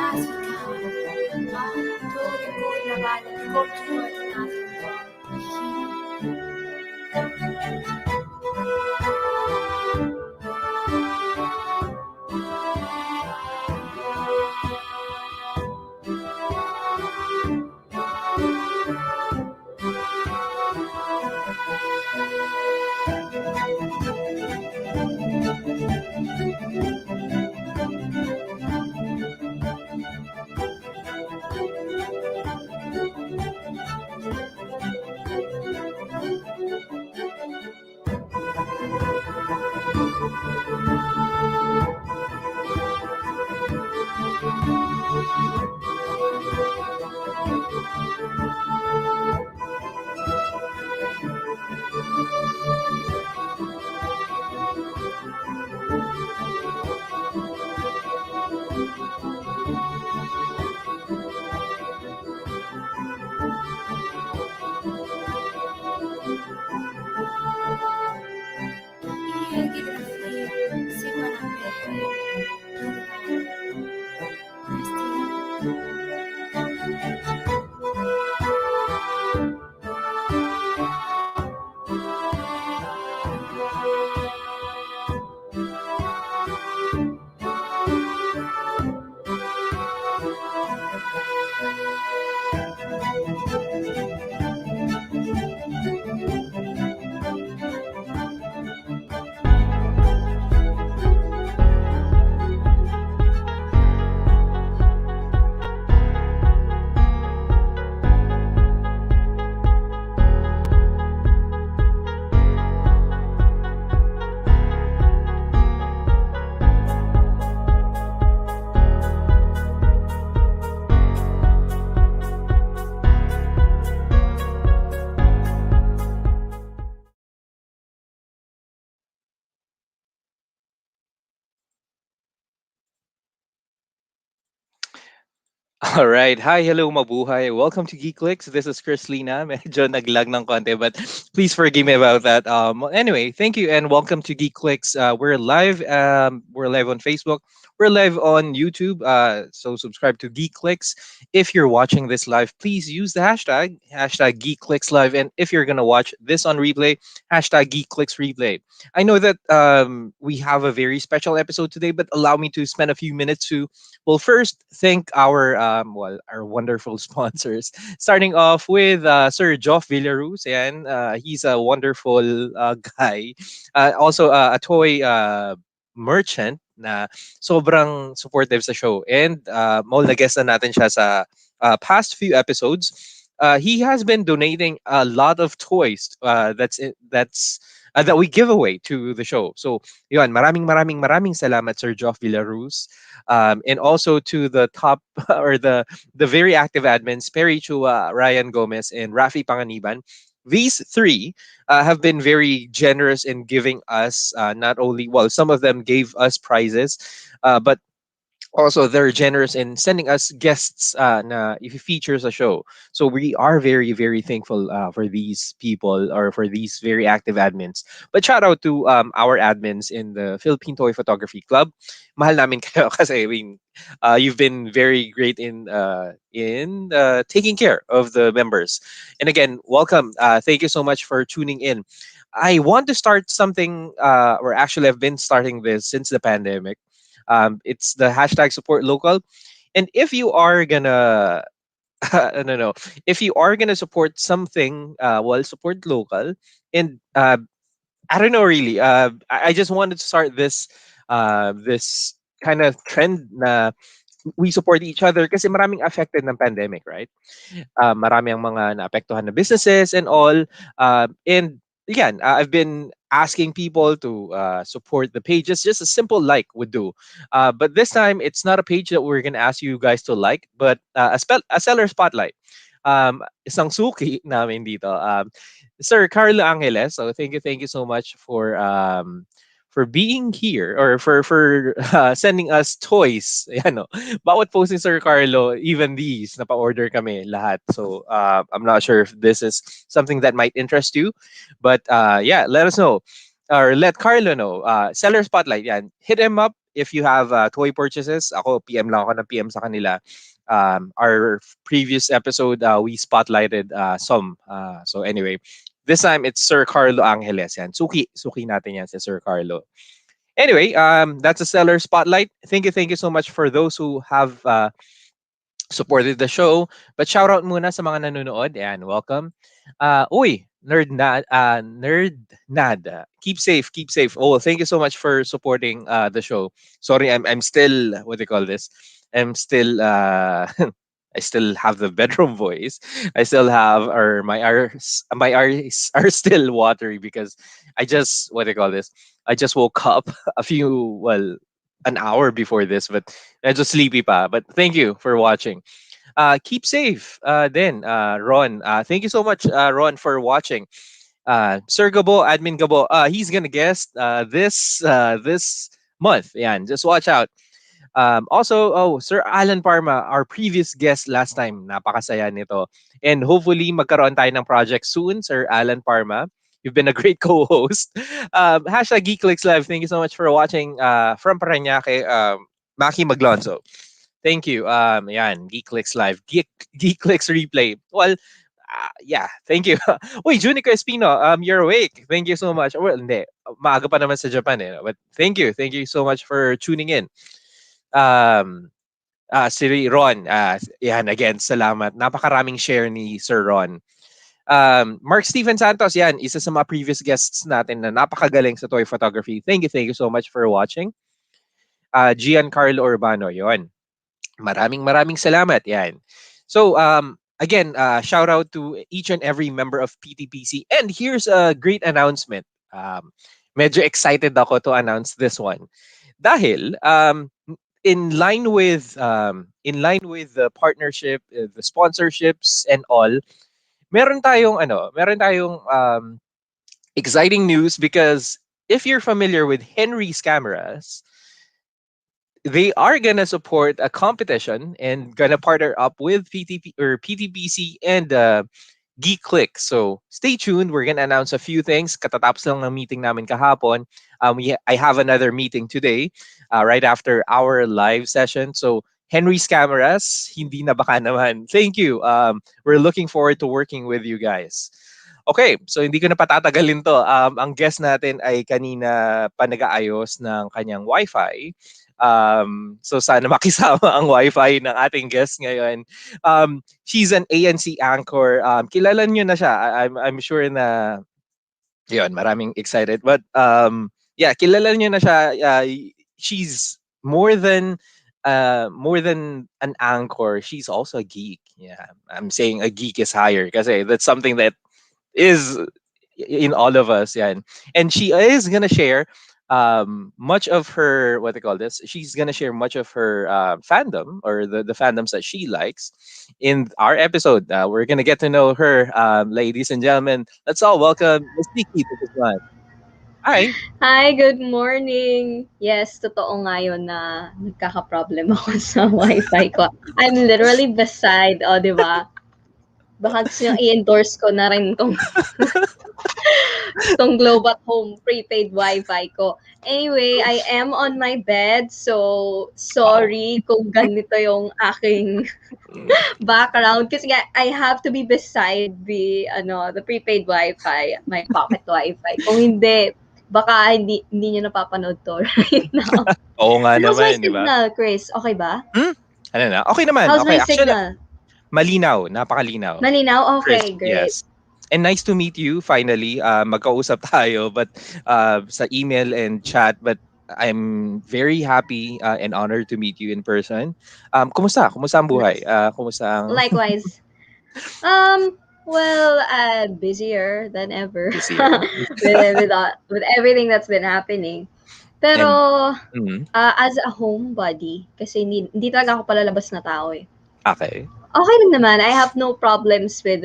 Last week, to record about the cultural All right. Hi, hello, mabuhay. Welcome to GeekClicks. This is Chris Lina. Medyo naglag ng konti, but please forgive me about that. Anyway, thank you and welcome to GeekClicks. We're live. We're live on Facebook. We're live on YouTube. So subscribe to GeekClicks. If you're watching this live, please use the hashtag GeekClicks Live. And if you're gonna watch this on replay, hashtag GeekClicks Replay. I know that we have a very special episode today, but allow me to spend a few minutes to first thank our wonderful sponsors. Starting off with Sir Joff Villaruz, and he's a wonderful guy. Also, a toy merchant na sobrang supportive sa show. And mall na guest na natin siya sa past few episodes. He has been donating a lot of toys that we give away to the show. So, yun, maraming salamat, Sir Joff Villaruz. And also to the top or the very active admins, Perry Chua, Ryan Gomez, and Rafi Panganiban. These three have been very generous in giving us not only, well, some of them gave us prizes, but also they're generous in sending us guests na if features a show. So we are very very thankful for these people or for these very active admins. But shout out to our admins in the Philippine Toy Photography Club. Mahal namin kayo kasi I mean, you've been very great in taking care of the members. And again, welcome. Thank you so much for tuning in. I want to start something, or actually I've been starting this since the pandemic. It's the hashtag support local. And if you are gonna, no, no, if you are gonna support something, well, support local. And I don't know really. I just wanted to start this kind of trend na we support each other kasi maraming affected ng pandemic, right? Marami ang mga naapektuhan na businesses and all. And again, I've been asking people to support the pages. Just a simple like would do. But this time, it's not a page that we're going to ask you guys to like, but a seller spotlight. Isang suki namin dito. Sir Carlo Angeles. So thank you so much for being here or for sending us toys. Ano, bawat post ni Sir Carlo, even these, napa-order kami lahat. So, I'm not sure if this is something that might interest you. But, yeah, let us know. Or let Carlo know. Seller Spotlight, yan. Hit him up if you have toy purchases. Ako, PM lang ako ng PM sa kanila. Our previous episode, we spotlighted some. So, anyway, this time, it's Sir Carlo Angeles. Yan. Suki natin yan si Sir Carlo. Anyway, that's a seller spotlight. Thank you so much for those who have supported the show. But shout out muna sa mga nanonood. Ayan, welcome. Uy, Nerd Nad. Keep safe, keep safe. Oh, thank you so much for supporting the show. Sorry, I'm still, what do you call this? I'm still I still have the bedroom voice. I still have, or my eyes are still watery because I just, what do you call this? I just woke up a few, well, an hour before this, but medyo sleepy pa. But thank you for watching. Keep safe. Then, Ron. Thank you so much, Ron, for watching. Sir Gabo, Admin Gabo. He's gonna guest this month. Yeah, just watch out. Also, oh, Sir Alan Parma, our previous guest last time, napakasaya nito. And hopefully, magkaroon tayo ng project soon, Sir Alan Parma. You've been a great co-host. Hashtag GeekClicks Live. Thank you so much for watching from Parañaque, Maki Maglonzo. Thank you. Yan, GeekClicks Live. GeekClicks Replay. Well, yeah, thank you. Wait, Junico Espino, you're awake. Thank you so much. Well, hindi. Maaga pa naman sa Japan eh. But thank you. Thank you so much for tuning in. Si Ron, yan, again, salamat. Napakaraming share ni Sir Ron. Mark Steven Santos, yan, isa sa mga previous guests natin na napakagaling sa toy photography. Thank you so much for watching. Giancarlo Urbano, yon. Maraming salamat, yan. So, again, shout out to each and every member of PTPC. And here's a great announcement. Medyo excited ako to announce this one. Dahil, in line with the partnership, the sponsorships and all, meron tayong exciting news because if you're familiar with Henry's cameras, they are gonna support a competition and gonna partner up with PTPC and GeekClicks. So stay tuned. We're gonna announce a few things. Katatapos lang ng meeting namin kahapon. I have another meeting today, right after our live session. So Henry's cameras, hindi na baka naman. Thank you. We're looking forward to working with you guys. Okay, so hindi ko na patatagalin to. Ang guest natin ay kanina pa nag-aayos ng kanyang Wi-Fi. So sana makisama ang Wi-Fi ng ating guest ngayon. She's an ANC anchor. Kilala niyo na siya. I'm sure na yun, maraming excited. But yeah, kilala niyo na siya. She's more than an anchor. She's also a geek. Yeah, I'm saying a geek is higher kasi that's something that is in all of us. Yeah, and she is gonna share much of her, what they call this, she's gonna share much of her fandom, or the fandoms that she likes in our episode. We're gonna get to know her, ladies and gentlemen. Let's all welcome Miss Nikki to this one. Hi. Hi, good morning. Yes, totoo nga yun na nagkaka-problem ako sa wifi ko. I'm literally beside, di ba? Baka gusto nyo i-endorse ko na rin tong Globe at Home prepaid wifi ko. Anyway, I am on my bed, so Wow. sorry kung ganito yung aking Mm. background kasi nga I have to be beside the prepaid wifi, my pocket wifi. Kung hindi, baka hindi niyo napapanood to right now. Oo nga How's my naman, di ba? signal, Chris? Okay ba? Ano na? Okay naman. How's Okay, my actually, signal? malinaw. Napakalinaw. Malinaw? Crisp, Okay, great. yes. And nice to meet you finally. Magkausap tayo but sa email and chat, but I'm very happy and honored to meet you in person. Kumusta? Kumusta ang buhay? Nice. Kumusta ang Likewise. Well, busier than ever busier? with everything that's been happening. Pero And as a homebody, kasi hindi talaga ako palalabas na tao eh. okay. Okay lang naman. I have no problems with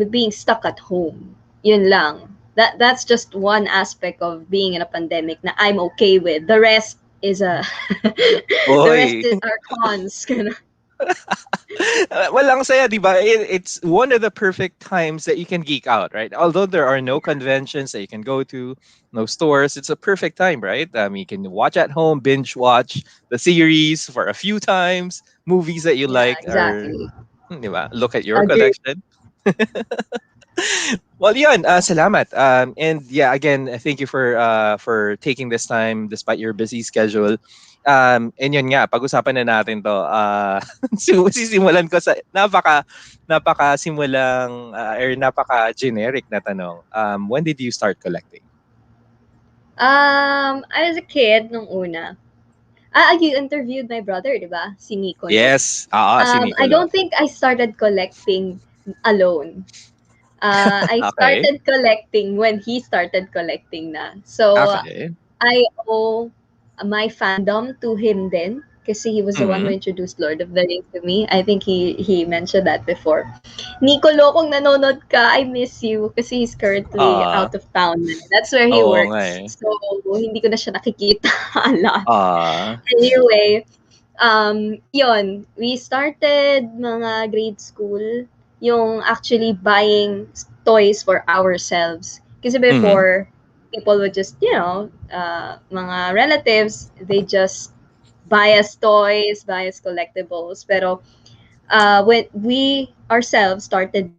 being stuck at home. Yun lang. That's just one aspect of being in a pandemic na I'm okay with. The rest is the rest Boy. are cons. Walang saya, di ba? It's one of the perfect times that you can geek out, right? Although there are no conventions that you can go to, no stores, it's a perfect time, right? You can watch at home, binge watch the series for a few times, movies that you Yeah, like, or exactly. di ba? Look at your Agree. collection. Well, yun, salamat. And yeah, again, thank you for taking this time despite your busy schedule. And yun nga, pag-usapan na natin to. Sisimulan ko sa napaka simulang or napaka generic na tanong. When did you start collecting? I was a kid nung una. You interviewed my brother, di ba? Si Nico, no? Yes. Si I Nicolo. don't think I started collecting alone. I Okay. started collecting when he started collecting na. So, Okay. I owe my fandom to him then kasi he was the one who introduced Lord of the Rings to me. I think he mentioned that before. Nicolo, kung nanonood ka, I miss you kasi he's currently out of town. That's where he Oo nga works. eh. So, hindi ko na siya nakikita a lot. Ah. Anyway, yun, we started mga grade school, yung actually buying toys for ourselves. Kasi before, people would just, mga relatives, they just buy us toys, buy us collectibles. Pero when we ourselves started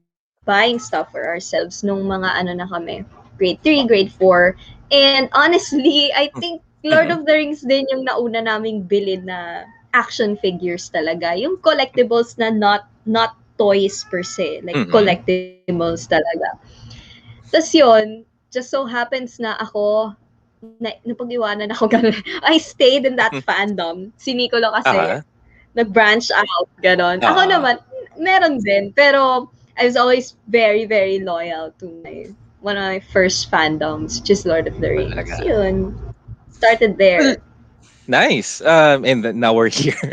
buying stuff for ourselves nung mga na kami, grade 3, grade 4. And honestly, I think Lord of the Rings din yung nauna naming bilhin na action figures talaga. Yung collectibles na not toys per se, like collectibles talaga. Tapos yun, just so happens na ako, napag-iwanan ako ganun. I stayed in that fandom. Si Nicolo kasi, nag-branch out, ganon. Ako naman, meron din. Pero, I was always very, very loyal to one of my first fandoms, which is Lord of the Rings. Talaga. Yun. Started there. Nice. And now we're here.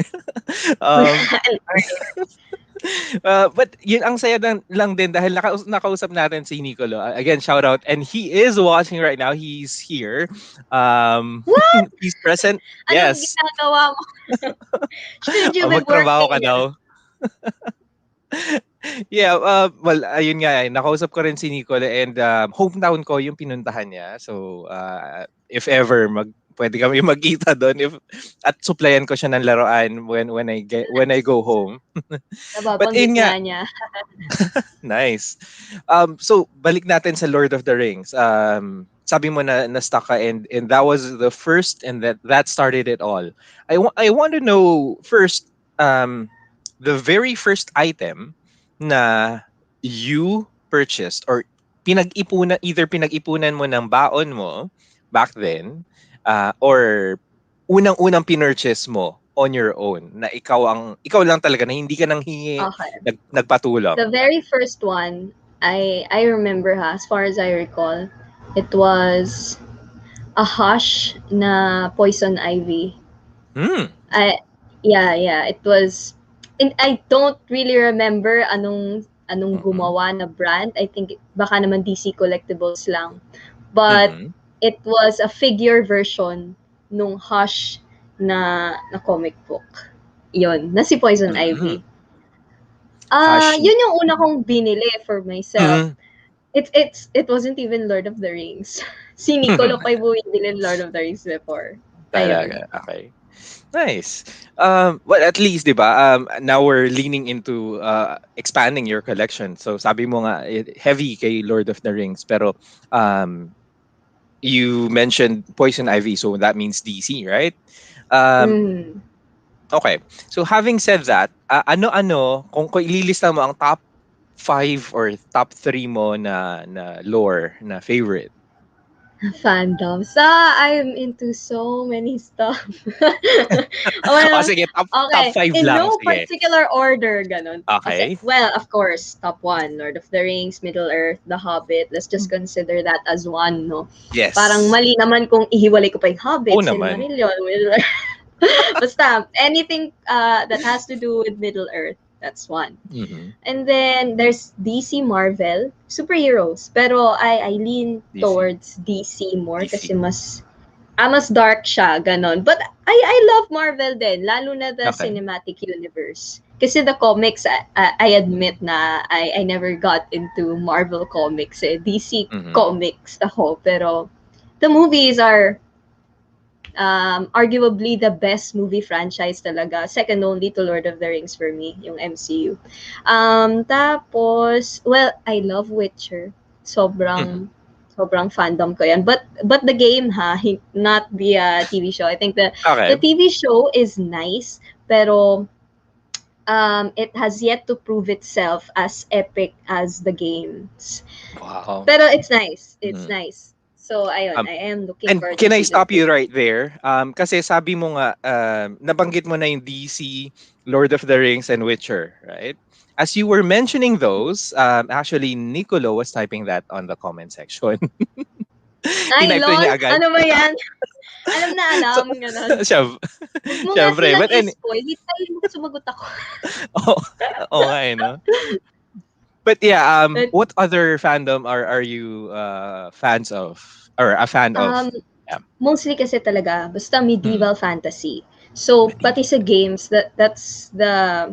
But yun ang saya lang din dahil nakausap natin si Nicolo. Again, shout out. And he is watching right now. He's here. What? He's present. Anong Yes. ginagawa mo? Should you be Magtrabaho ka working? daw. Yeah, well, ayun nga, nakausap ko rin si Nicole and hometown ko yung pinuntahan niya. So, if ever pwede kami magkita doon at supplyan ko siya ng laruan when I go home. But Nababanggit nga niya. Nice. So balik natin sa Lord of the Rings. Sabi mo na stuck ka and that was the first and that started it all. I want to know first the very first item na you purchased or either pinag-ipunan mo ng baon mo back then or unang-unang pinurchase mo on your own na ikaw lang talaga na hindi ka nang hingi, Okay. nagpatulong. The very first one, I remember as far as I recall, it was a hush na poison ivy. Hmm. Yeah, it was, and I don't really remember anong Mm-hmm. gumawa na brand. I think baka naman DC Collectibles lang. But Mm-hmm. it was a figure version nung Hush na comic book. Yun, na si Poison Mm-hmm. Ivy. Hush. Yun yung una kong binili for myself. Mm-hmm. It wasn't even Lord of the Rings. Si Nicolo pa yung bumibili ng Lord of the Rings before. Ayun. Talaga. Okay. Nice. Well, at least, di ba? Now we're leaning into expanding your collection. So sabi mo nga, heavy kay Lord of the Rings. Pero um, you mentioned Poison Ivy, so that means DC, right? Um, Mm. okay. So having said that, ano-ano, kung ililista mo ang top 5 or top 3 mo na lore, na favorite? Fandoms. I'm into so many stuff. O Well, sige, top okay. 5 In lang. no Sige. particular order, ganun. Kasi, Okay. well, of course, top one, Lord of the Rings, Middle Earth, The Hobbit. Let's just consider that as one, no? Parang Yes. mali naman kung ihiwalay ko pa yung Oo Hobbit, naman. Silmarillion, Middle Earth. Basta, anything that has to do with Middle Earth, that's one. Mhm. And then there's DC Marvel, superheroes. Pero I lean DC. towards DC more DC. kasi mas dark siya, ganon. But I love Marvel din, lalo na the Okay. cinematic universe. Kasi the comics, I admit na I never got into Marvel comics. DC Mhm. comics ako. Pero the movies are arguably the best movie franchise talaga. Second only to Lord of the Rings for me, yung MCU. Tapos, well, I love Witcher. Mhm. Sobrang fandom ko yan. But the game not the TV show. I think the Okay. TV show is nice, pero it has yet to prove itself as epic as the games. Wow. Pero it's nice. It's Mhm. nice. So, ayun, Um, I am looking And forward to can I season stop you 2. right there? Kasi sabi mo nga, nabanggit mo na yung DC, Lord of the Rings, and Witcher, right? As you were mentioning those, actually, Nicolo was typing that on the comment section. Ay, Tinype lol! niya agad. Ano ba yan? Alam na So, alam, gano'n. Huwag mo nga syempre. silang But i-spoil. Hindi tayo sumagot ako. oh, oh, nga, eh, no? But yeah, But, what other fandom are you fans of or a fan of? Yeah. mostly kasi talaga, basta Mhm. medieval fantasy. So, pati sa games, that's the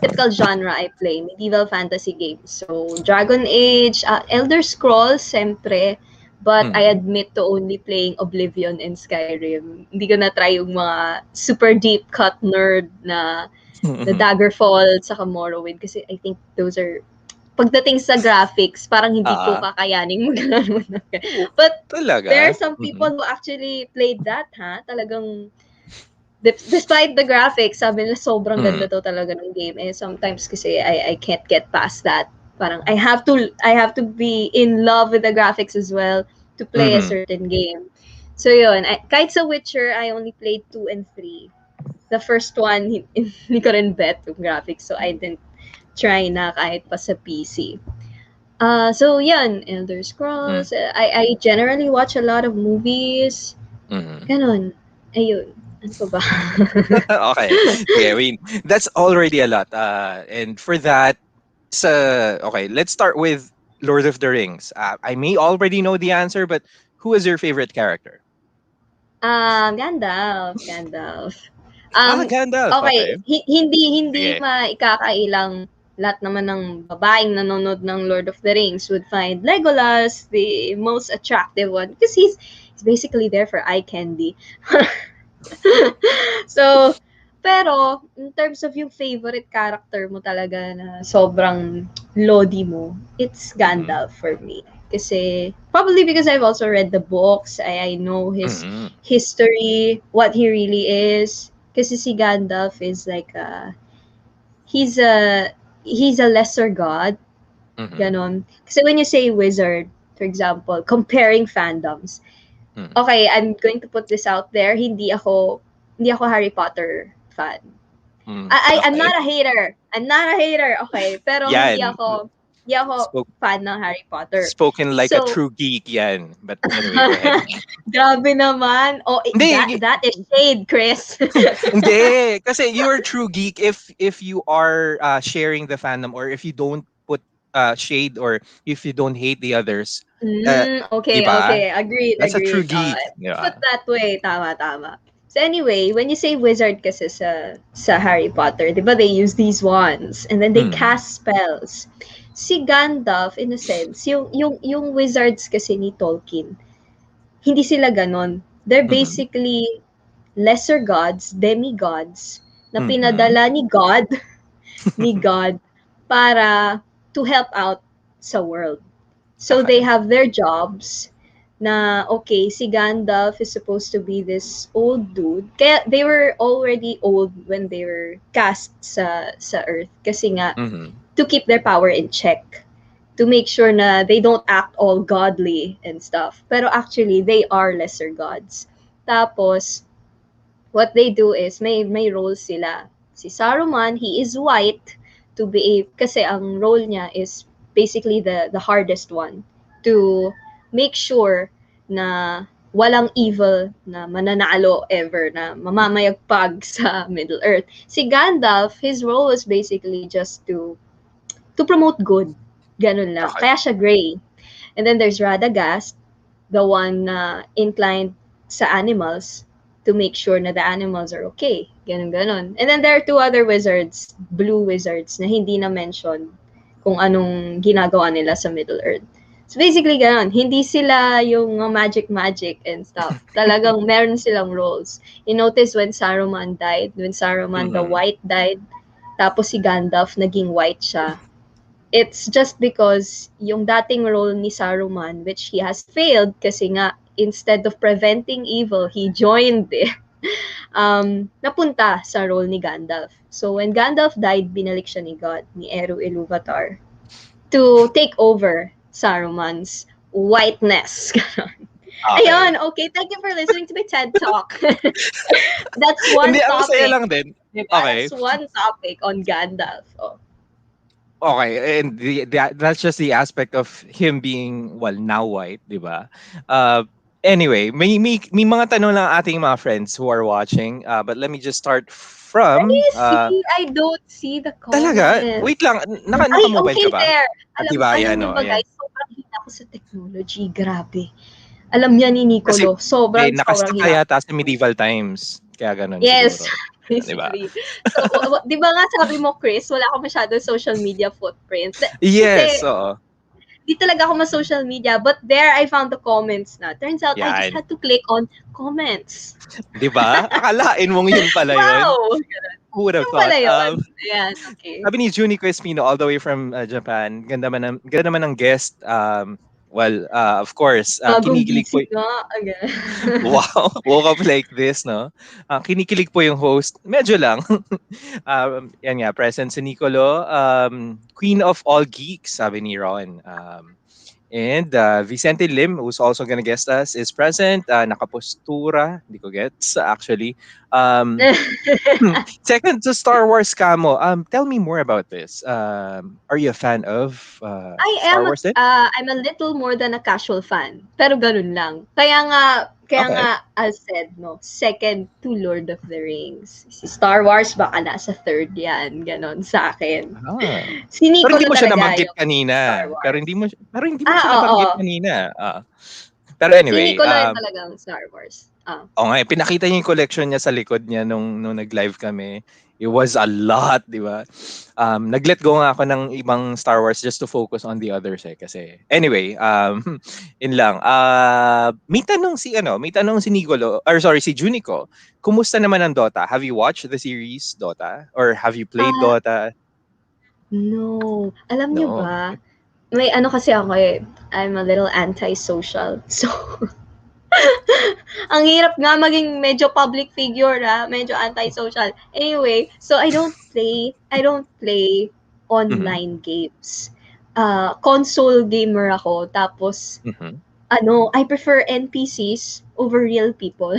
typical genre I play, medieval fantasy games. So, Dragon Age, Elder Scrolls, siyempre. But I Mhm. admit to only playing Oblivion and Skyrim. Hindi ko na-try yung mga super deep cut nerd na Daggerfall sa Morrowind kasi I think those are pagdating sa graphics parang hindi ko Ah, kakayaning maglaro ng oo, but there are talaga? some Mhm. people who actually played that talagang despite the graphics sabi nila sobrang ganda Mhm. daw talaga ng game sometimes kasi I can't get past that parang I have to be in love with the graphics as well to play a Mhm. certain game so yun kahit sa Witcher I only played 2 and 3 the first one, hindi ko rin bet yung graphics. So, I didn't try na kahit pa sa PC. So, yan. Elder Mhm. Scrolls. I generally watch a lot of movies. Mhm. Ganon. Ayun. Ano pa ba? Okay. Yeah, I mean, that's already a lot. And for that, okay, let's start with Lord of the Rings. I may already know the answer, but who is your favorite character? Gandalf. Um, Gandalf. okay, Okay. hindi Sige. maikakailang lahat naman ng babaeng nanonood ng Lord of the Rings would find Legolas the most attractive one because he's basically there for eye candy. So, pero in terms of yung favorite character mo talaga na sobrang lodi mo, it's Mhm. Gandalf for me. Kasi, probably because I've also read the books, I know his Mhm. history, what he really is. Kasi si Gandalf is like he's a he's a lesser god, Mhm. ganon. Kasi when you say wizard, for example, comparing fandoms, Mhm. okay, I'm going to put this out there, hindi ako Harry Potter fan. I'm Okay. not a hater. I'm not a hater, okay? Pero hindi Yan. ako Di ako Spoke, fan ng Harry Potter. spoken like a So, true geek yan. But anyway, go ahead. grabe naman. Oh, Hindi, that is shade, Chris. hindi. Kasi you're a true geek if you are sharing the fandom, or if you don't put shade, or if you don't hate the others. Uh, Okay, diba? okay. Agreed, That's a true agreed. geek. Put Diba? that way, tama, tama. So anyway, when you say wizard kasi sa Harry Potter, di ba they use these wands and then they Mm. cast spells. Si Gandalf, in a sense, yung wizards kasi ni Tolkien, hindi sila ganon. They're Mm-hmm. basically lesser gods, demigods, na Mm-hmm. pinadala ni God para to help out sa world. So they Okay. have their jobs na okay, si Gandalf is supposed to be this old dude. Kaya they were already old when they were cast sa Earth kasi nga Mm-hmm. to keep their power in check. To make sure na they don't act all godly and stuff. Pero actually, they are lesser gods. Tapos, what they do is may roles sila. Si Saruman, he is white to be kasi ang role niya is basically the hardest one to make sure na walang evil na mananalo ever na mamamayagpag sa Middle Earth. Si Gandalf, his role was basically just to promote good. Ganun lang. Okay. Kaya siya gray. And then there's Radagast, the one na inclined sa animals to make sure na the animals are okay. Ganun, ganon. And then there are two other wizards, blue wizards, na hindi na mention kung anong ginagawa nila sa Middle Earth. So basically, ganon. Hindi sila yung magic and stuff. Talagang meron silang roles. You notice when Saruman the Mm-hmm. White died, tapos si Gandalf naging white siya, it's just because yung dating role ni Saruman, which he has failed kasi nga, instead of preventing evil, he joined it. Napunta sa role ni Gandalf. So when Gandalf died, binalik siya ni God, ni Eru Ilúvatar, to take over Saruman's whiteness. Okay. Ayun, okay. Thank you for listening to my TED Talk. That's one Hindi, ang saya topic. lang din. Diba? Okay. That's one topic on Gandalf. Oh. Okay, and that's just the aspect of him being, well, now white, di ba? Anyway, may mga tanong lang ating mga friends who are watching. But let me just start Can from you see? I don't see the talaga. comments. Wait lang, Ay, naka-mobile okay ka ba? there. At Alam diba, alam ayan, niyo oh, ba ayan. guys, sobrang hina ako sa technology, grabe. Alam niya ni Kasi Nicolo, sobrang sobrang nakastaka hina. yata sa medieval times. Kaya ganun Yes, siguro. Di ba? basically. So, 'di ba nga sabi mo, Chris, wala akong masyadong social media footprint. Yes, Kasi oo. di talaga ako ma-social media, but there I found the comments na. Turns out I just Yan. had to click on comments. Di ba? Akalain mong yun pala yun. Wow! Who would have Yung thought? pala yun. Ayan, okay. Sabi ni Juni Crispino all the way from Japan. Ganda naman ng guest. Well, of course, Bagong kinikilig po. gising nga. Again. Wow, woke up like this, no? Kinikilig po yung host. Medyo lang. Yan nga, present si Nicolo. Queen of all geeks, sabi ni Ron. And Vicente Lim, who's also gonna guest us, is present. Nakapostura. Hindi ko gets, actually. Second, to Star Wars Camo. Tell me more about this. Are you a fan of Star Wars then? I'm a little more than a casual fan. Pero ganun lang. Kaya Okay. nga, as said, no, second to Lord of the Rings. Si Star Wars, baka nasa third yan. Ganon sa akin. Ah. Si Pero hindi Nicolo mo siya talaga nabanggit yung kanina. Star Wars. Pero hindi mo siya Oo. nabanggit kanina. Pero Si anyway, Nicolo yung talagang Star Wars. nga, pinakita niya yung collection niya sa likod niya nung nag-live kami. It was a lot, di ba? Nag-let go nga ako ng ibang Star Wars just to focus on the others eh. Kasi, anyway, in lang. May tanong si Nicolo, or sorry, si Junico. Kumusta naman ang Dota? Have you watched the series Dota? Or have you played Ah, Dota? no. Alam niyo No. ba, may ano kasi ako eh, I'm a little antisocial. So, ang hirap nga maging medyo public figure medyo antisocial. Anyway, so I don't play online games. Console gamer ako, tapos Mhm. I prefer NPCs over real people.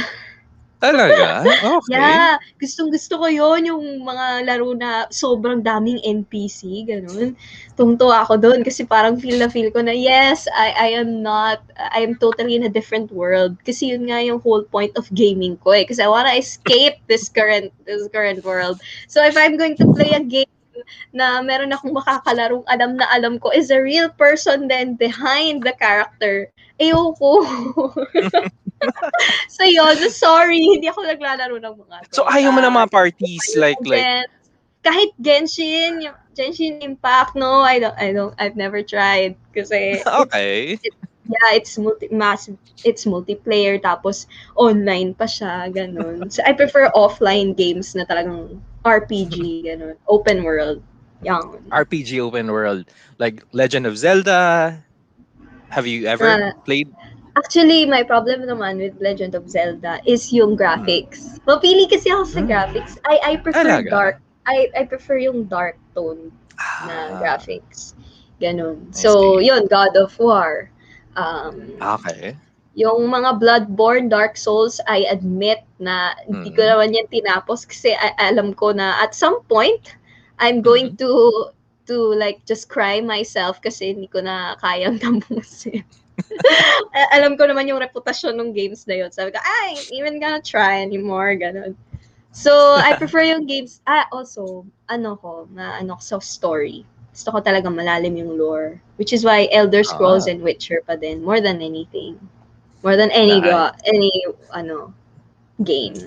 Talaga? Okay. Yeah, gustong-gusto ko yon yung mga laro na sobrang daming NPC, gano'n. Tuwang-tuwa ako do'n kasi parang feel na feel ko na, yes, I am totally in a different world. Kasi yun nga yung whole point of gaming ko eh. Kasi I wanna escape this current world. So if I'm going to play a game na meron akong makakalarong alam na alam ko is a real person then behind the character, ayoko. So yun, sorry, hindi ako naglalaro ng mga So ayaw mo ng Dota, mga parties like Legends. Kahit Genshin, yung Genshin Impact, no, I've never tried. Kasi okay. it's multiplayer, tapos online pa siya, ganun. So I prefer offline games na talagang RPG, ganun, open world. Yan. RPG open world like Legend of Zelda. Have you ever Uh, played? Actually, my problem naman with Legend of Zelda is yung Mm. graphics. Mapili kasi ako sa Mm. graphics. I prefer Talaga? I prefer yung dark tone na Ah, graphics. Ganun. I So, see. yun, God of War. Um, Okay. yung mga Bloodborne, Dark Souls, I admit na hindi ko Mm. naman yan tinapos kasi alam ko na at some point, I'm going Mm. to like just cry myself kasi hindi ko na kayang tapusin. Alam ko naman yung reputasyon ng games na yun. Sabi ko, I ain't even gonna try anymore, ganun. So, I prefer yung games, also, ano ko sa story. Gusto ko talaga malalim yung lore. Which is why Elder Scrolls Ah, and Witcher pa din, more than anything. More than any, nice. game.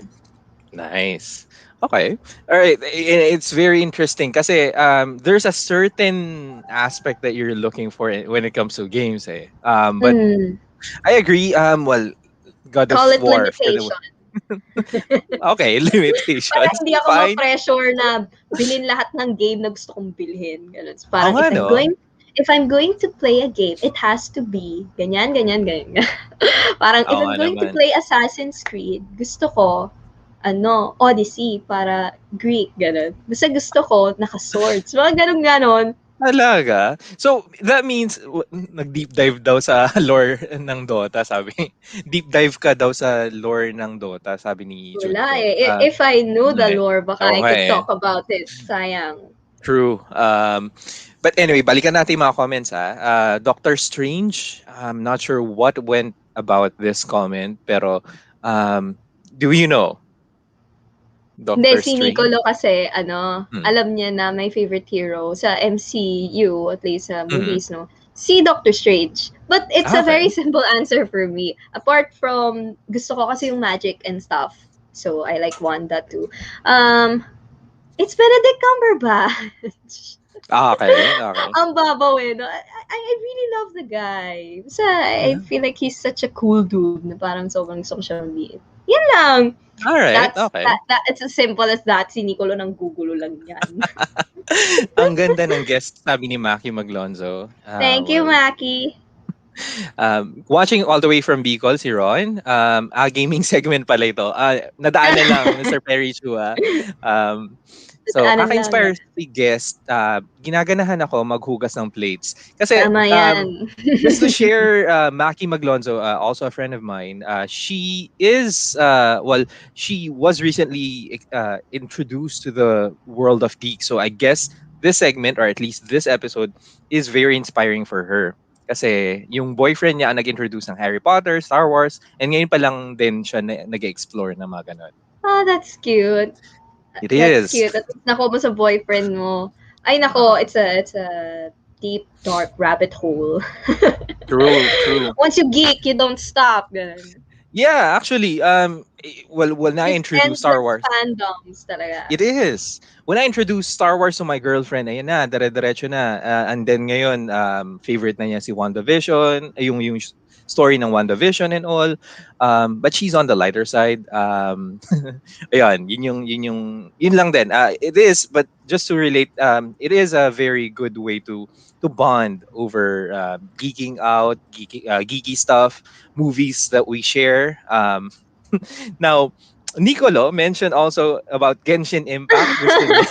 Nice. Okay. All right. It's very interesting kasi there's a certain aspect that you're looking for when it comes to games eh. But Hmm. I agree well God of Call it War for the limitation. okay, Para limitations. hindi ako Fine. ma-pressure na bilhin lahat ng game na gusto kong bilhin. Ganun. So, Oo parang nga no. if I'm going to play a game, it has to be ganyan, ganyan, ganyan. Parang if Oo nga I'm going to naman. play Assassin's Creed, gusto ko Odyssey para Greek, ganun. Basta gusto ko naka-swords. Mga ganun-ganon. Talaga? So, that means nag-deep dive daw sa lore ng Dota, sabi. Deep dive ka daw sa lore ng Dota, sabi ni Wala Junko. eh. If I knew Wala the eh. lore, baka Oo I nga could eh. talk about it. Sayang. True. But anyway, balikan natin yung mga comments ha. Doctor Strange, I'm not sure what went about this comment, pero do you know Hindi, Doctor si Strange? Nicolo kasi, Hmm. alam niya na my favorite hero sa MCU, at least sa Mhm. movies, no? Si Doctor Strange. But it's a very Okay. simple answer for me. Apart from, gusto ko kasi yung magic and stuff. So, I like Wanda too. It's Benedict Cumberbatch. Okay. Okay. Ang babaw eh, no? I really love the guy. Basta, I Yeah. feel like he's such a cool dude na parang sobrang gusto ko siya mabiit. Yan lang. All right. Okay. It's as simple as that. Si Nicolo nang gugulo lang yan. Ang ganda ng guest, sabi ni Maki Maglonzo. Thank you, Well, Maki. watching all the way from Bicol, si Ron. Gaming segment pala ito. Nadaanan lang, Mr. Perry Chua. So, Anan lang. kaka-inspire si guest. Ginaganahan ako maghugas ng plates. Kasi, Tama yan. just to share, Maki Maglonzo, also a friend of mine, she was recently introduced to the world of geek. So I guess this segment, or at least this episode, is very inspiring for her. Kasi yung boyfriend niya ang nag-introduce ng Harry Potter, Star Wars, and ngayon pa lang din siya nag-explore ng mga ganun. Oh, that's cute. It That's is. cute. At least nako mo sa boyfriend mo. Ay nako, it's a deep dark rabbit hole. True, true. Once you geek, you don't stop. Ganun. Yeah, actually, when I It's introduced Star endless Wars, fandoms talaga. it is. When I introduced Star Wars to my girlfriend, ayun na, dire-diretso na. And then ngayon, favorite na niya si WandaVision, yung story ng WandaVision and all. But she's on the lighter side. Ayun, yun lang din. It is, but just to relate, it is a very good way to bond over geeking out, geeky stuff, movies that we share. Now, Nicolo mentioned also about Genshin Impact. Gusto niya.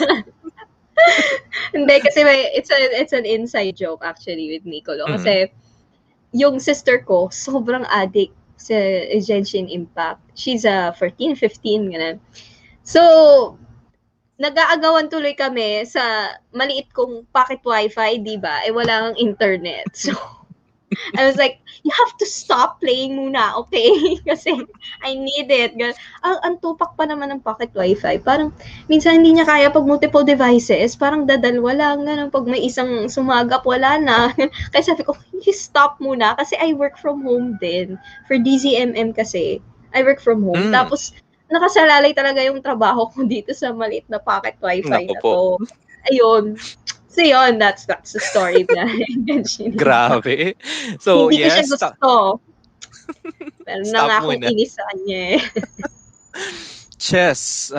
Hindi, kasi it's an inside joke actually with Nicolo. Mhm. Kasi yung sister ko, sobrang addict sa Genshin Impact. She's 14, 15, ganun. So, nag-aagawan tuloy kami sa maliit kong pocket wifi, di ba? Eh, wala kang internet. So, I was like, you have to stop playing muna, okay? Kasi I need it. Ang tupak pa naman ng pocket wifi. Parang, minsan hindi niya kaya pag multiple devices. Parang dadalwa lang. Ganun. Pag may isang sumagap, wala na. Kaya sabi ko, you stop muna. Kasi I work from home din. For DZMM kasi, I work from home. Tapos, nakasalalay talaga yung trabaho ko dito sa maliit na pocket wifi Naku na po. to. Ayun. So yun, that's the story na Genshin. Grabe. So, Hindi ko siya yes, gusto. Pero na stop nga akong muna. inis sa kanya eh. Chess,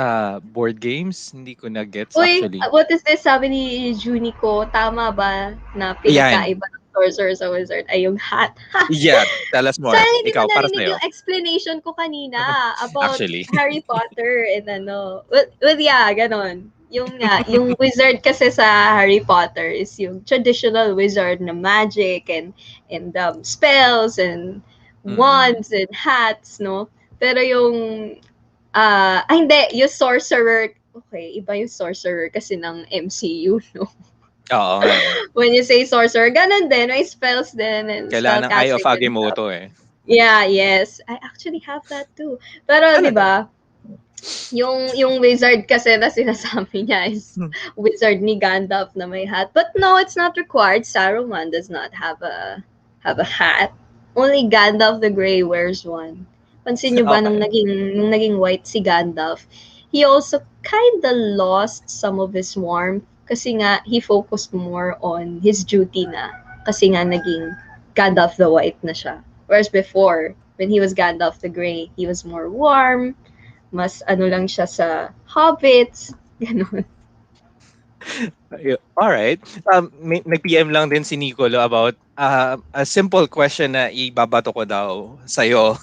board games, hindi ko na gets Uy, actually. what is this? Sabi ni Juniko, tama ba na Yan. pinagkaiba ng sorcerer sa wizard ay yung hat? Yeah, tell us more. Sayang hindi Ikaw, mo para narinig sa'yo. yung explanation ko kanina about Actually. Harry Potter and ano. Well, yeah, ganon. Yung nga, yung wizard kasi sa Harry Potter is yung traditional wizard na magic and spells and wands and hats, no? Pero yung hindi, yung sorcerer, okay, iba yung sorcerer kasi ng MCU, no? Oo nga eh. When you say sorcerer, ganun din, may spells din and Kailangan ng Eye of spellcasting and stuff. Agamotto eh. Yeah, yes. I actually have that too. Pero, di ba, yung wizard kasi na sinasabi niya is wizard ni Gandalf na may hat. But no, it's not required. Saruman does not have a hat. Only Gandalf the Grey wears one. Pansin niyo ba Okay. nung naging white si Gandalf, he also kinda lost some of his warmth kasi nga he focused more on his duty na. Kasi nga naging Gandalf the White na siya. Whereas before, when he was Gandalf the Grey, he was more warm, mas ano lang siya sa hobbits, ganun. Alright. Nag-PM lang din si Nicolo about a simple question na ibabato ko daw sa'yo.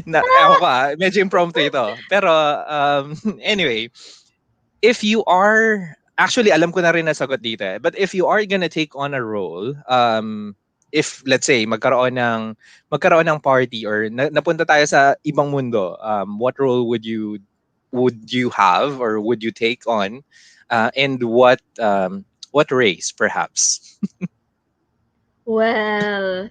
Na, medyo impromptu ito. Pero anyway, if you are, actually alam ko na rin nasagot dito eh, but if you are gonna take on a role, if let's say magkaroon ng party or napunta tayo sa ibang mundo, what role would you have or would you take on, and what race perhaps? Well,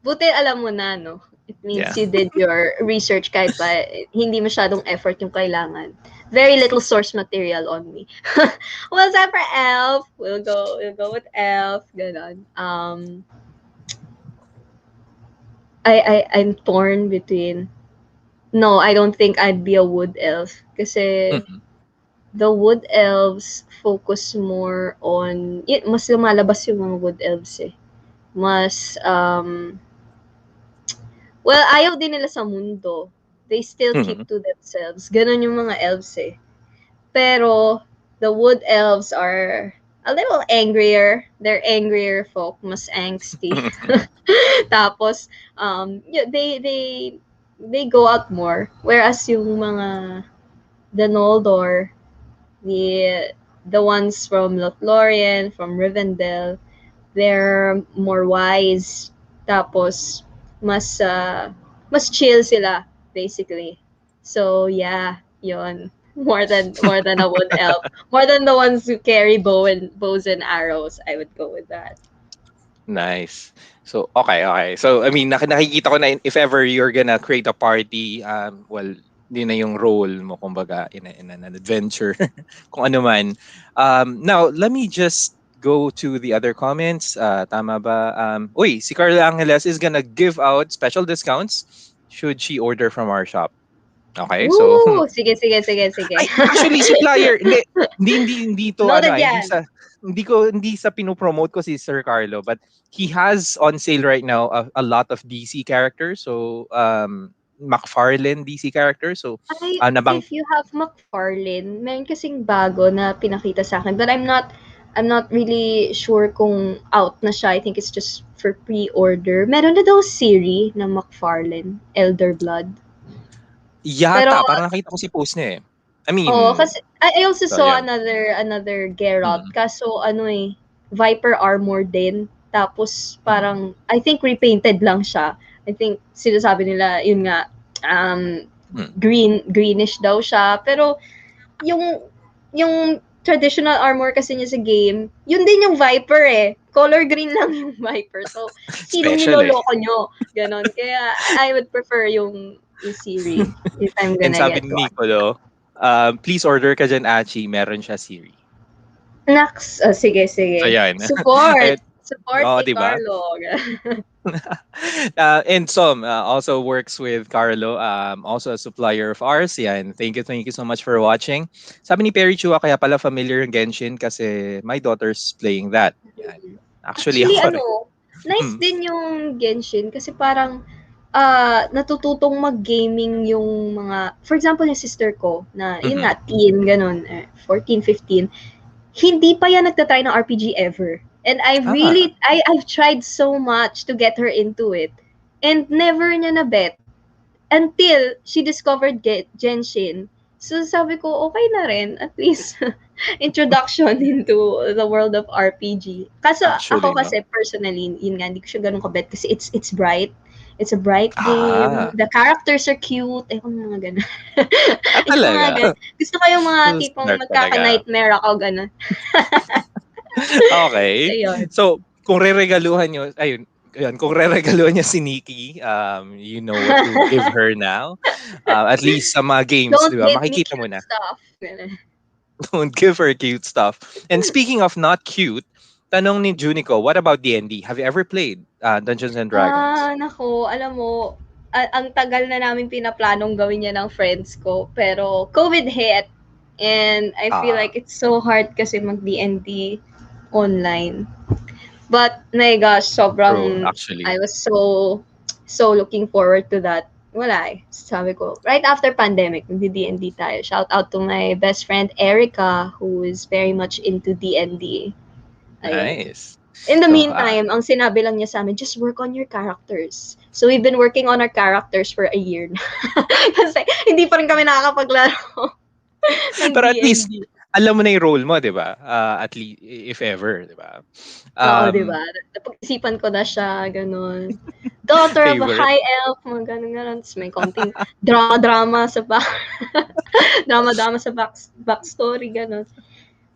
buti alam mo na, no? It means Yeah. you did your research kahit pa hindi masyadong effort yung kailangan. Very little source material on me. Well, time for elf. We'll go with elf. Ganon. I'm torn between. No, I don't think I'd be a wood elf kasi the wood elves focus more on mas lumalabas yung mga wood elves eh. Mas well, ayaw din nila sa mundo. They still keep to themselves. Ganon yung mga elves eh. Pero the wood elves are a little angrier. They're angrier folk, mas angsty. Tapos they go out more, whereas yung mga the Noldor, the ones from Lothlorien, from Rivendell, they're more wise. Tapos mas chill sila basically. So yeah, yon. More than a wood elf. More than the ones who carry bows and arrows. I would go with that. Nice. So, okay. So, I mean, nakikita ko na if ever you're gonna create a party, well, di na yung role mo, kumbaga, in an adventure, kung ano man. Now, let me just go to the other comments. Tama ba? Si Carla Angeles is gonna give out special discounts should she order from our shop. Okay, so Sige. ay, actually supplier hindi to Noted ano, hindi sa pinopromote ko si Sir Carlo, but he has on sale right now a lot of DC characters. So McFarlane DC characters. So if you have McFarlane, meron kasing bago na pinakita sa akin, but I'm not really sure kung out na siya. I think it's just for pre-order. Meron na daw series na McFarlane, Elder Blood. Yata, parang nakita ko si post niya eh. I mean, kasi I also saw yeah. another Geralt. Kaso Viper armor din. Tapos parang I think repainted lang siya. I think sinasabi nila, yun nga, Hmm. greenish daw siya. Pero yung traditional armor kasi niya sa game, yun din yung Viper eh. Color green lang yung Viper. So, sinong Special eh. niloloko nyo? Ganon. Kaya, I would prefer yung Siri if I'm And gonna sabi get ni one. Nicolo, please order ka dyan, Achi. Meron siya Siri. Nax, sige, So sige. yan. Support! Support Oo, ni di ba? Carlo. And Som also works with Carlo, also a supplier of ours. Yan. Thank you so much for watching. Sabi ni Perry Chua, kaya pala familiar yung Genshin kasi my daughter's playing that. Yan. Actually, Actually, ako rin. nice Hmm. din yung Genshin kasi parang natututong mag-gaming yung mga, for example, yung sister ko na, yun nga, teen, ganun, 14, 15, hindi pa yan nagtatry ng RPG ever. And I've tried so much to get her into it. And never niya na bet until she discovered Genshin. So sabi ko, okay na rin. At least, introduction into the world of RPG. Kaso Actually, ako no? kasi personally, yun nga, hindi ko siya ganun kabet kasi it's bright. It's a bright game. Ah. The characters are cute. Ayoko mga ganun. Ayoko mga Talaga? ganun. Gusto ko yung mga So, tipong smart talaga. magkaka-nightmare ako, ganun. Okay. Ayun. So, kung reregaluhan nyo, kung reregaluhan niya si Nikki, you know what to give her now. At least sa mga games, Don't di ba? give me Makikita mo cute na. stuff. Ganun. Don't give her cute stuff. And speaking of not cute, tanong ni Junico, what about D&D? Have you ever played Dungeons and Dragons? Naku, alam mo, ang tagal na namin pinaplanong gawin yan ng friends ko. Pero COVID hit. And I feel like it's so hard kasi mag-D&D online. But, my gosh, True, sobrang, actually. I was so looking forward to that. Wala eh. Sabi ko, right after pandemic, mag-D&D tayo. Shout out to my best friend, Erica, who is very much into D&D. Ayun. Nice. In the So, meantime, ang sinabi lang niya sa amin, just work on your characters. So, we've been working on our characters for a year na. Kasi, hindi pa rin kami nakakapaglalaro ng pero at least, D&D. alam mo na yung role mo, di ba? At least, if ever, di ba? Oo, di ba? Napag-isipan ko na siya, ganun. Daughter of a Favorite. high elf, mga ganun. Tapos may konting drama-drama sa drama-drama sa backstory, ganun.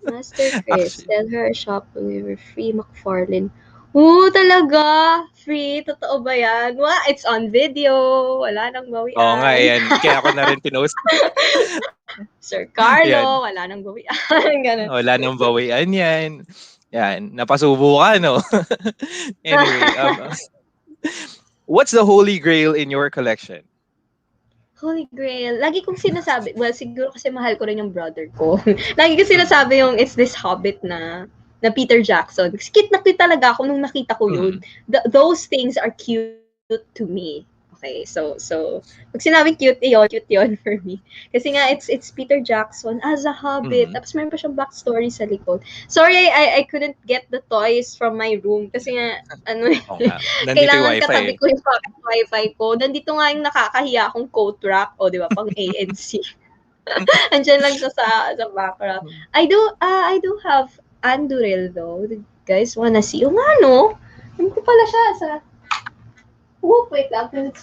Master Chris, Actually. tell her shop we were free McFarlane. Oo, talaga? Free? Totoo ba yan? It's on video. Wala nang bawian. Oo nga, yan. Kaya ako na rin pinost. Sir Carlo, Yan. wala nang bawian. Ganun. Wala nang bawian yan. Yan. Napasubo ka, no? Anyway, what's the holy grail in your collection? Holy Grail. Lagi kong sinasabi, well, siguro kasi mahal ko rin yung brother ko. Lagi kong sinasabi yung it's this Hobbit na Peter Jackson. Kasi cute na cute talaga ako nung nakita ko yun. Those things are cute to me. Okay, so pag sinabing cute yun for me. Kasi nga, it's Peter Jackson as a Hobbit. Tapos meron pa siyang backstory sa likod. Sorry, I couldn't get the toys from my room. Kasi nga, kailangan katabi ko yung pocket wifi ko. Nandito nga yung nakakahiya akong coat rack. O, di ba, pang ANC. Andiyan lang siya sa background. I do have Anduril though. You guys wanna see? O nga, no? Ano ko pala siya sa... wait lang, because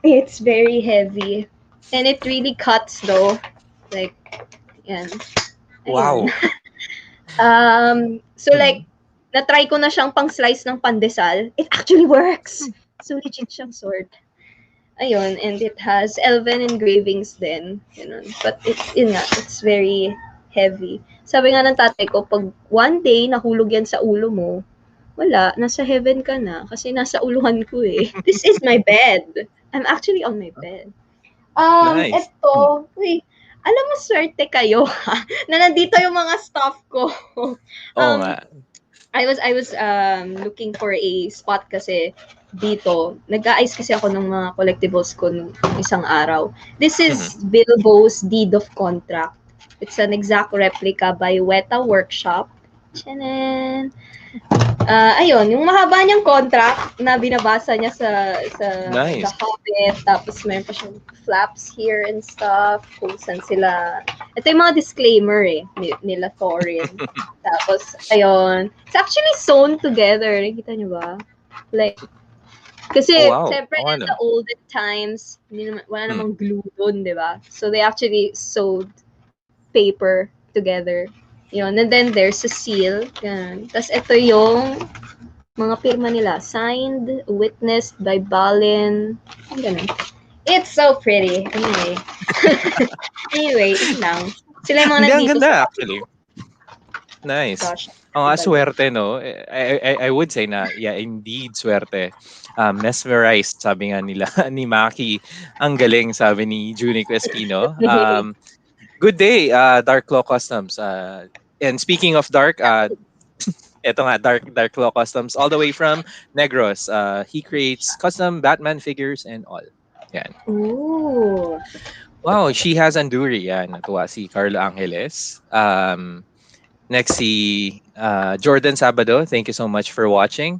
it's very heavy. And it really cuts though. Like, yan. Wow. So like, na-try ko na siyang pang-slice ng pandesal. It actually works. So legit siyang sword. Ayun, and it has elven engravings din. Ganun. But it's very heavy. Sabi nga ng tatay ko, pag one day nahulog yan sa ulo mo, wala, nasa heaven ka na kasi nasa uluhan ko eh. This is my bed. I'm actually on my bed. Nice. Ito, alam mo, swerte kayo ha, na nandito yung mga stuff ko. Oo nga. I was looking for a spot kasi dito. Nag-aayos kasi ako ng mga collectibles ko nung isang araw. This is Bilbo's Deed of Contract. It's an exact replica by Weta Workshop. Chanan! Ayun, yung mahaba niyang contract na binabasa niya sa Nice. The Hobbit, tapos meron pa siyang flaps here and stuff, kung saan sila, ito yung mga disclaimer nila Thorin. Tapos, ayun, it's actually sewn together, nakita niyo ba? Like, Oh, Kasi, wow. syempre, Oo, in ano. the olden times, wala Mm. namang glue dun, di ba? So, they actually sewed paper together. Yun. And then, there's a seal. Yan. Tapos, ito yung mga pirma nila. Signed, witnessed by Balin. Ang ganun. It's so pretty. Anyway. Anyway, ito lang. Sila yung mga Hindi, ang nandito ganda sa actually. Nice. gosh. Ang Diba? swerte, no? I would say na, yeah, indeed, swerte. Mesmerized, sabi nga nila ni Maki. Ang galing, sabi ni Junico Espino. Good day, Dark Claw Customs. And speaking of dark, eto nga, Dark Claw Customs, all the way from Negros. He creates custom Batman figures and all. Yan. Ooh. Wow, she has Anduri. Yan, natuwa si Carlo Angeles. Next, si Jordan Sabado. Thank you so much for watching.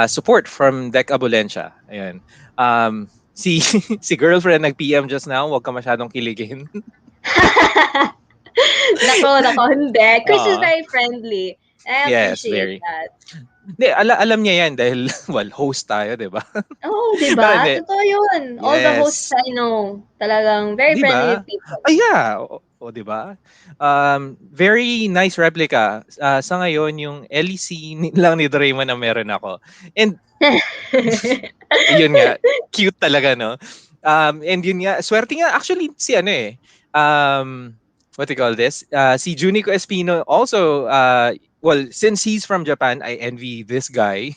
Support from Dec Abulencia. Ayan. Si si girlfriend nag-PM just now. Huwag ka masyadong kiligin. Nako, hindi. Chris is Ah, very friendly. I yes, appreciate very. that. Hindi, alam niya yan dahil, well, host tayo, di ba? Oh, di Pero ba? hindi. Totoo yun. All the hosts Yes. I know, talagang very Di friendly ba? with people. Ay, yeah. O, di ba? Very nice replica. Sa ngayon, yung LEC lang ni Doraemon na meron ako. And yun nga, cute talaga, no? And yun nga, swerte nga, actually, si ano eh, what do you call this? Si Junico Espino also, well, since he's from Japan, I envy this guy.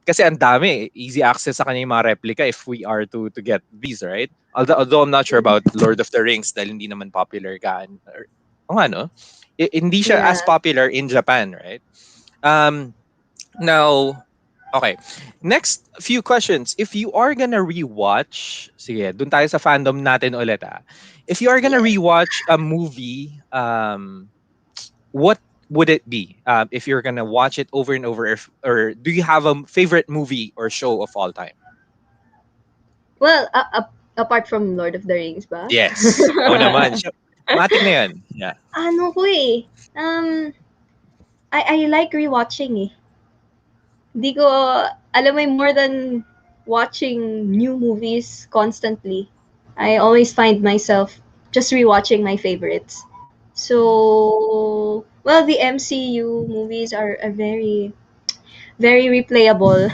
Kasi ang dami, easy access sa kanya yung mga replica if we are to get these, right? Although I'm not sure about Lord of the Rings dahil hindi naman popular o nga, no? Hindi siya as Yeah. popular in Japan, right? Now, okay. Next few questions. If you are gonna rewatch, sige, dun tayo sa fandom natin ulit ah. If you are gonna rewatch a movie, what would it be? If you're gonna watch it over and over, or do you have a favorite movie or show of all time? Well, apart from Lord of the Rings ba? Yes. Oo naman. Matik na yan. Yeah. Ano ko eh. I like rewatching eh. Hindi ko, alam mo, more than watching new movies constantly. I always find myself just rewatching my favorites. So, well, the MCU movies are very, very replayable.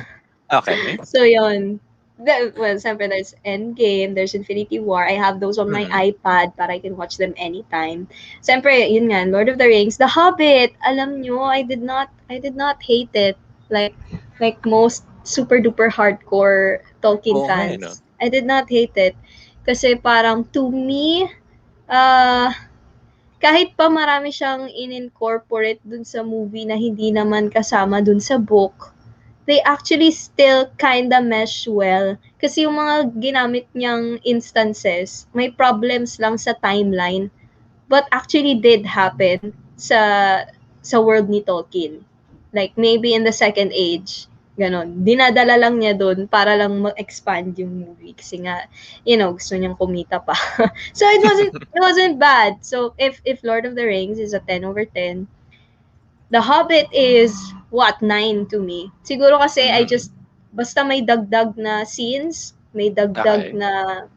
Okay. So, yun. Well, siyempre, there's Endgame, there's Infinity War. I have those on my Mhm. iPad para I can watch them anytime. Siyempre, yun nga, Lord of the Rings, The Hobbit. Alam nyo, I did not hate it. Like most super duper hardcore Tolkien Oo nga eh, no? fans. I did not hate it. Kasi parang to me, uh, kahit pa marami siyang in-incorporate dun sa movie na hindi naman kasama dun sa book, they actually still kinda mesh well. Kasi yung mga ginamit niyang instances, may problems lang sa timeline, but actually did happen sa world ni Tolkien. Like, maybe in the second age, ganon. Dinadala lang niya doon para lang mag-expand yung movie. Kasi nga, gusto niyang kumita pa. So, it wasn't bad. So, if Lord of the Rings is a 10 over 10, The Hobbit is, 9 to me. Siguro kasi basta may dagdag na scenes, may dagdag Okay. na,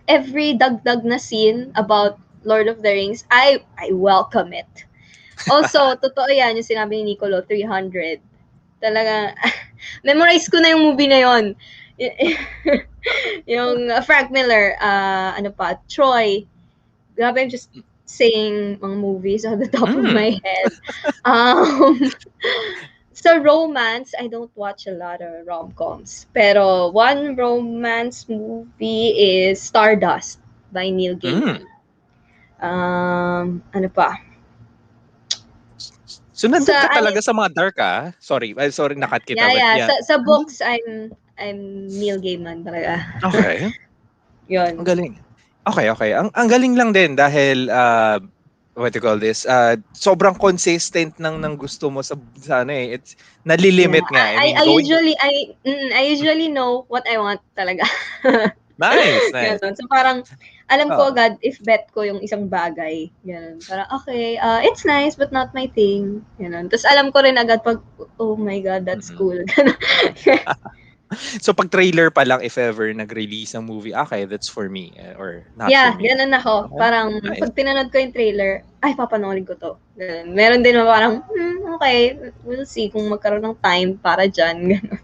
every dagdag na scene about Lord of the Rings, I welcome it. Also, totoo yan, yung sinabi ni Nicolo, 300. Talaga, memorize ko na yung movie na yon. Yung Frank Miller, Troy. Grabe, I'm just saying mga movies on the top of my head. Sa romance, I don't watch a lot of rom-coms. Pero one romance movie is Stardust by Neil Gaiman. Ano pa? So nandun ka talaga sa mga dark ah. Sorry, nakat kita. Yeah. But Sa books, I'm Neil Gaiman talaga. Okay. Yun. Ang galing. Okay. Ang galing lang din dahil what do you call this? Sobrang consistent ng gusto mo sa ano eh. It's nalilimit nga. I usually know what I want talaga. Nice. Ganun. So parang alam ko agad if bet ko yung isang bagay. Ganun. Parang okay, it's nice but not my thing. Ganun. Tapos alam ko rin agad pag, oh my God, that's cool. So pag trailer pa lang, if ever nag-release ng movie, okay, that's for me or not for Yeah, me. ganun ako. Okay, Parang nice. pag pinanood ko yung trailer, ay, papanoorin ko to. Ganun. Meron din na parang, okay, we'll see kung magkaroon ng time para dyan. Ganun.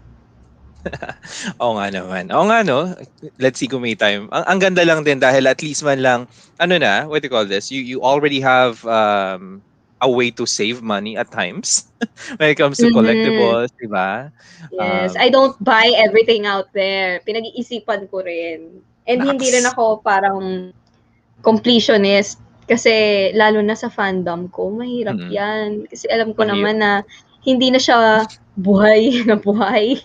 Oo nga naman. Oo nga, no? Let's see kung may time. Ang ganda lang din dahil at least man lang, ano na, what do you call this? You already have a way to save money at times when it comes to Mhm. collectibles, di ba? Yes, Um, I don't buy everything out there. Pinag-iisipan ko rin. And hindi rin Naks. ako parang completionist. Kasi lalo na sa fandom ko, mahirap Mm, yan. Kasi alam ko mahirap. naman na hindi na siya buhay na buhay.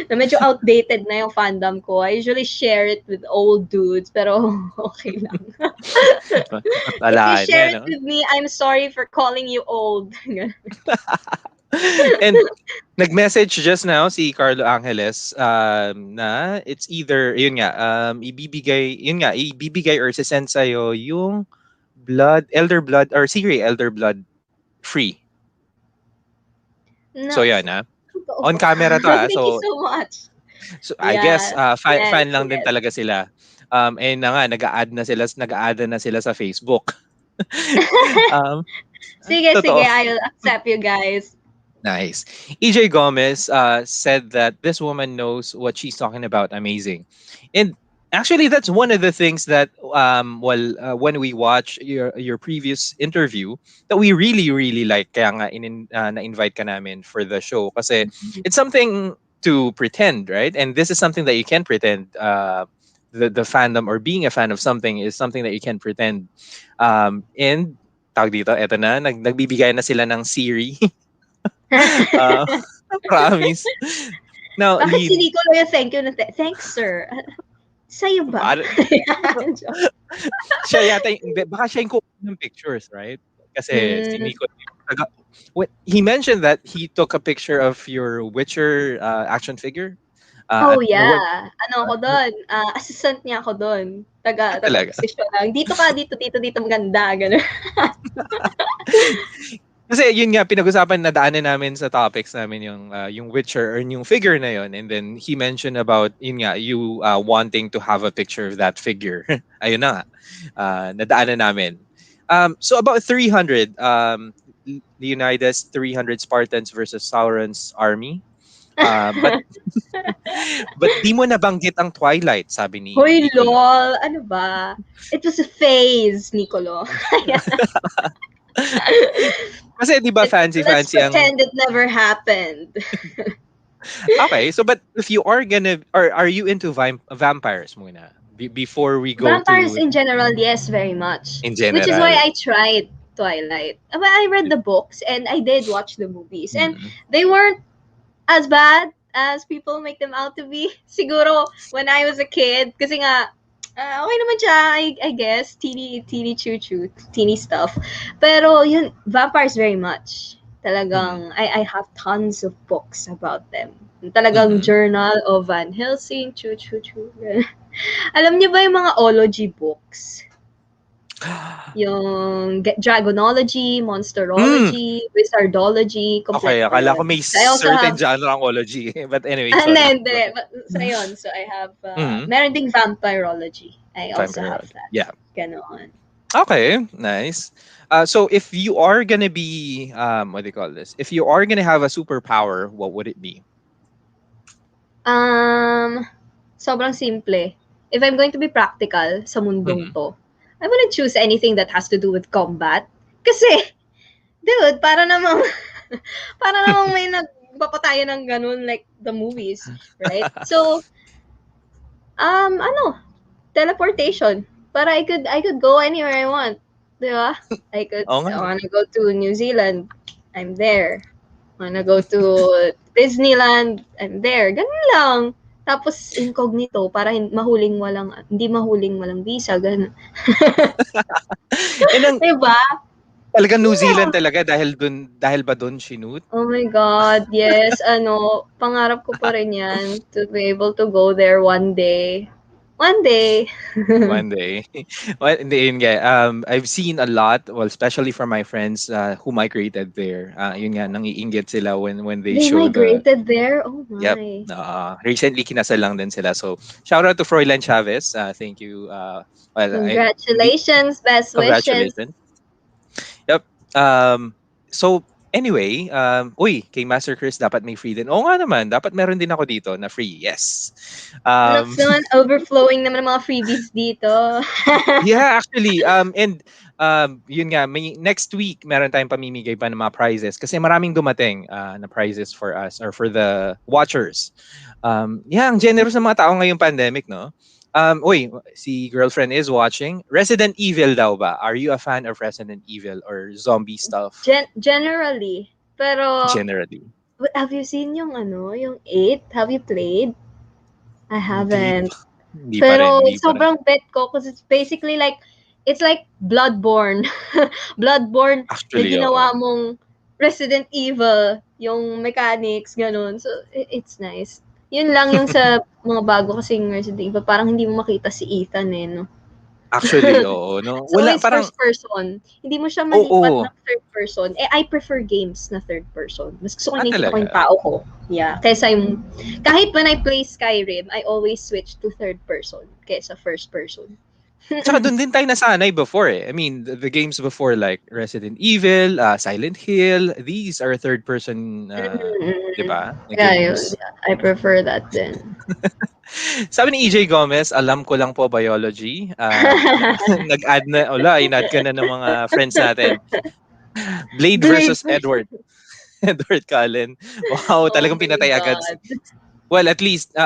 Na medyo outdated na yung fandom ko. I usually share it with old dudes, pero okay lang. If you Wala na, share it no? with me, I'm sorry for calling you old. And nag-message just now si Carlo Angeles na it's either yun nga ibibigay or sisend sa'yo yung elder blood or Siri elder blood free. So Na, yan totoo on ba? camera to Thank you so so much. I guess Yeah. Yes, fan lang din yes. talaga sila. And na nga nag-a-add na sila sa Facebook. um Sige, sige, Totoo. I'll accept you guys. Nice. EJ Gomez said that this woman knows what she's talking about. Amazing. And actually, that's one of the things that, when we watch your previous interview, that we really, really like. Kaya nga, na-invite ka namin for the show. Kasi it's something to pretend, right? And this is something that you can pretend. The fandom or being a fan of something is something that you can pretend. And tawag dito, eto na, nagbibigay na sila ng Siri. Uh, promise. Now, Bakit si Nicolo yung thank you? Thanks, sir. Sa'yo ba? para, siya yata, baka siya yung kuha ng pictures, right? Kasi si Mm. Nico, he mentioned that he took a picture of your Witcher action figure. Oh, At yeah. Ano ako doon? Assistant niya ako doon. talaga. Taga-posisyon lang. Dito ka, dito, maganda. Ganun. Kasi yun nga pinag-usapan na daanan namin sa topics namin yung Witcher or yung figure na yun, and then he mentioned about yun nga you wanting to have a picture of that figure. Ayun na nga. Nadaanan namin. So about 300 Leonidas 300 Spartans versus Sauron's army. But but di mo nabanggit ang Twilight, sabi ni Hoy, Nicolo. lol. Ano ba? It was a phase, Nicolo. Kasi di ba Let's fancy ang pretend it never happened. okay, so but if you are gonna, or are you into vampires muna? Before we go Vampires to in general, yes, very much. in Which is why general. I tried Twilight. But I read the books and I did watch the movies. And Mm. they weren't as bad as people make them out to be. Siguro, when I was a kid, kasi nga, okay naman siya, I guess. Teeny choo-choo, teeny stuff. Pero yun, vampires very much. Talagang, I have tons of books about them. Talagang Journal of Van Helsing, choo-choo-choo. Alam niyo ba yung mga ology books? Yung Dragonology, Monsterology, Wizardology, Okay, complete akala ko yun. may I also certain have genre ang ology. But anyway, sorry. hindi. So, yun. So, I have, meron ding Vampirology. I also have Vampirology. that. Yeah. Ganon. Okay, nice. So if you are gonna be, what do you call this? If you are gonna have a superpower, what would it be? Sobrang simple. If I'm going to be practical sa mundong to, I wouldn't choose anything that has to do with combat. Kasi, dude, para namang may nagpapatayo ng ganun like the movies, right? So, teleportation. Para I could go anywhere I want. Di ba? I wanna go to New Zealand, I'm there. Wanna go to Disneyland, I'm there. Ganun lang. Tapos incognito para hindi mahuling walang visa, ganun. Diba? Talagang New Zealand talaga dahil ba doon shoot? Oh my God, yes. Pangarap ko pa rin yan to be able to go there one day. One day. One day. Well, hindi, yun nga. I've seen a lot, well, especially from my friends who migrated there. Yun nga, nangiinggit sila when they They show the, migrated there? Oh yep. my. Recently, kinasal lang din sila. So, shout out to Froilan Chavez. Thank you. Well, Congratulations, best wishes. congratulations. Yep. Um, so, anyway, uy, kay Master Chris, dapat may free din. Oo nga naman, dapat meron din ako dito na free. Yes. Um, Next naman, overflowing naman ng mga freebies dito. Yeah, actually, and yun nga, may next week meron tayong pamimigay pa ng mga prizes kasi maraming dumating na prizes for us or for the watchers. Yeah, ang generous ng mga tao ngayong pandemic, no? Uy, si girlfriend is watching. Resident Evil daw ba? Are you a fan of Resident Evil or zombie stuff Generally. Pero, generally? have you seen yung yung 8? Have you played? I Hindi, haven't. hindi pa rin, Pero hindi pa rin. sobrang bet ko because it's basically like, it's like Bloodborne. Bloodborne na Actually, ginawa oo. mong Resident Evil, yung mechanics, ganun. So, it's nice. Yun lang yung sa mga bago kasing Resident Evil, parang hindi mo makita si Ethan no? Actually, oo. No? So, Wala, always parang, first person. Hindi mo siya oo. malipat ng third person. I prefer games na third person. Mas gusto ko nakikita ko yung Talaga? tao ko. Yeah. Kaysa yung, kahit when I play Skyrim, I always switch to third person kaysa first person. Tsaka doon din tayo nasanay before eh. I mean, the games before like Resident Evil, Silent Hill, these are third person, di ba? Na Yeah, yun. games. Yeah, I prefer that then. Sabi ni EJ Gomez, alam ko lang po biology. Nag-add na, in-add ka na ng mga friends natin. Blade versus Edward. Edward Cullen. Wow, talagang Oh my pinatay agad. God. Well, at least,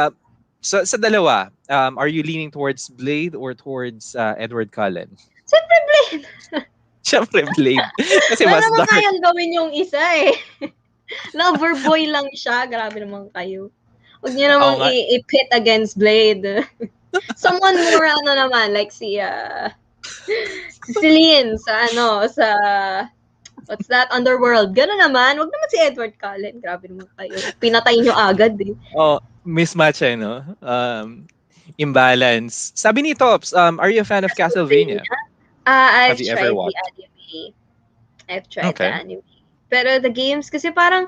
sa dalawa, are you leaning towards Blade or towards Edward Cullen? Siyempre, Blade. Siyempre Blade. Kasi Wala mas naman dark. kayang gawin yung isa eh. Lover boy lang siya. Grabe naman kayo. Huwag niyo namang Oo nga. i-pit against Blade. Someone more naman, like si Celine sa sa what's that? Underworld. Gano'n naman. Huwag naman si Edward Cullen. Grabe naman kayo. Pinatay niyo agad eh. Oh, mismatch eh, no? Imbalance. Sabi ni Tops, are you a fan of Castlevania? I've Have you tried ever the watched? anime. I've tried Okay. the anime. Pero the games, kasi parang,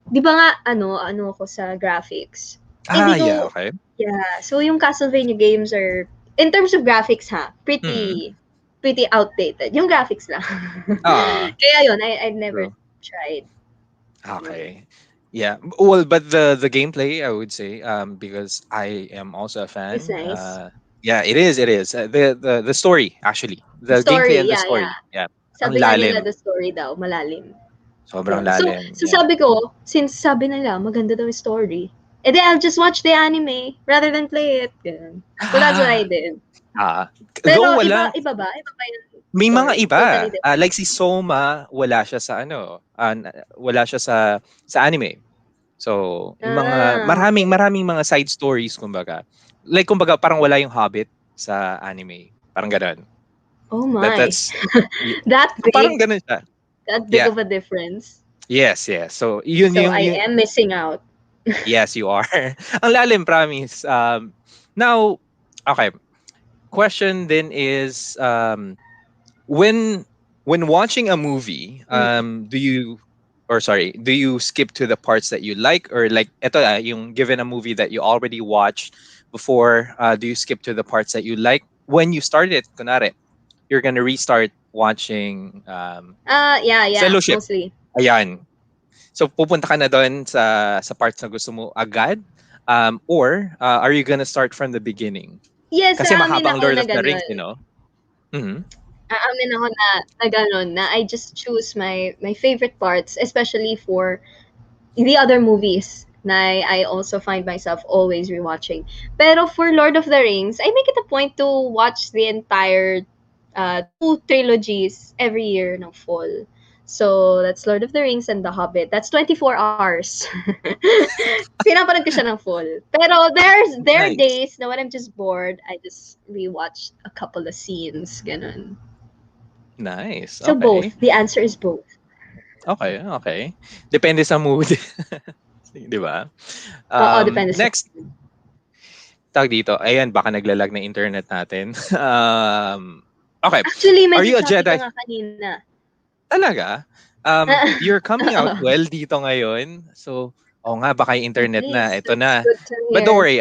di ba nga, ano ako sa graphics. Hindi ko, Yeah, okay. yeah. So yung Castlevania games are, in terms of graphics pretty outdated. Yung graphics lang. Kaya yun, I've never tried. Okay. Yeah. Well, but the gameplay, I would say, because I am also a fan. It's nice. Yeah, it is. It is. The story actually. The Story, gameplay and the yeah, story. yeah. Yeah. Sabi Ang nga nila, lalim. the story daw, malalim. Sobrang Yeah. lalim. So sabi ko, since sabi nila, maganda daw yung story, then I'll just watch the anime rather than play it. Ganun. So that's what I did. Pero Though wala, iba ba? Iba ba yung may mga story? iba. Totally different. Like si Soma, wala siya sa wala siya sa anime. So, yung mga maraming mga side stories kumbaga. Like kumbaga parang wala yung Hobbit sa anime. Parang gano'n. Oh my. That's that big, parang gano'n siya. that big of a difference. Yes. So, yun So yung I am missing out. Yes, you are. Ang lalim, promise. Now, okay. Question then is, when watching a movie, do you skip to the parts that you like, or like ito yung given a movie that you already watched before, do you skip to the parts that you like when you started it? Kunwari, you're gonna restart watching Yeah, Fellowship. mostly. Ayan. So pupunta ka na doon sa parts na gusto mo agad, or are you gonna start from the beginning? Yes, Kasi aamin mahabang ako Lord na of the Rings, ganun. you know? Mhm. Aamin ako na ganun, na I just choose my favorite parts, especially for the other movies na I also find myself always rewatching. Pero for Lord of the Rings, I make it a point to watch the entire 2 trilogies every year ng fall. So, that's Lord of the Rings and The Hobbit. That's 24 hours. Pinapanood ko siya ng full. Pero there are Nice. days na when I'm just bored, I just rewatch a couple of scenes. Ganun. Nice. So, Okay. both. The answer is both. Okay. Depende sa mood. Di ba? Oo, depende sa Next. tawag dito, ayan, baka naglalag na internet natin. Okay. Actually, Are medyo you a choppy ka Jedi? nga kanina. Talaga? You're coming out well dito ngayon. So, oh nga, baka yung At internet na. least, Ito that's na. good to But don't hear. worry.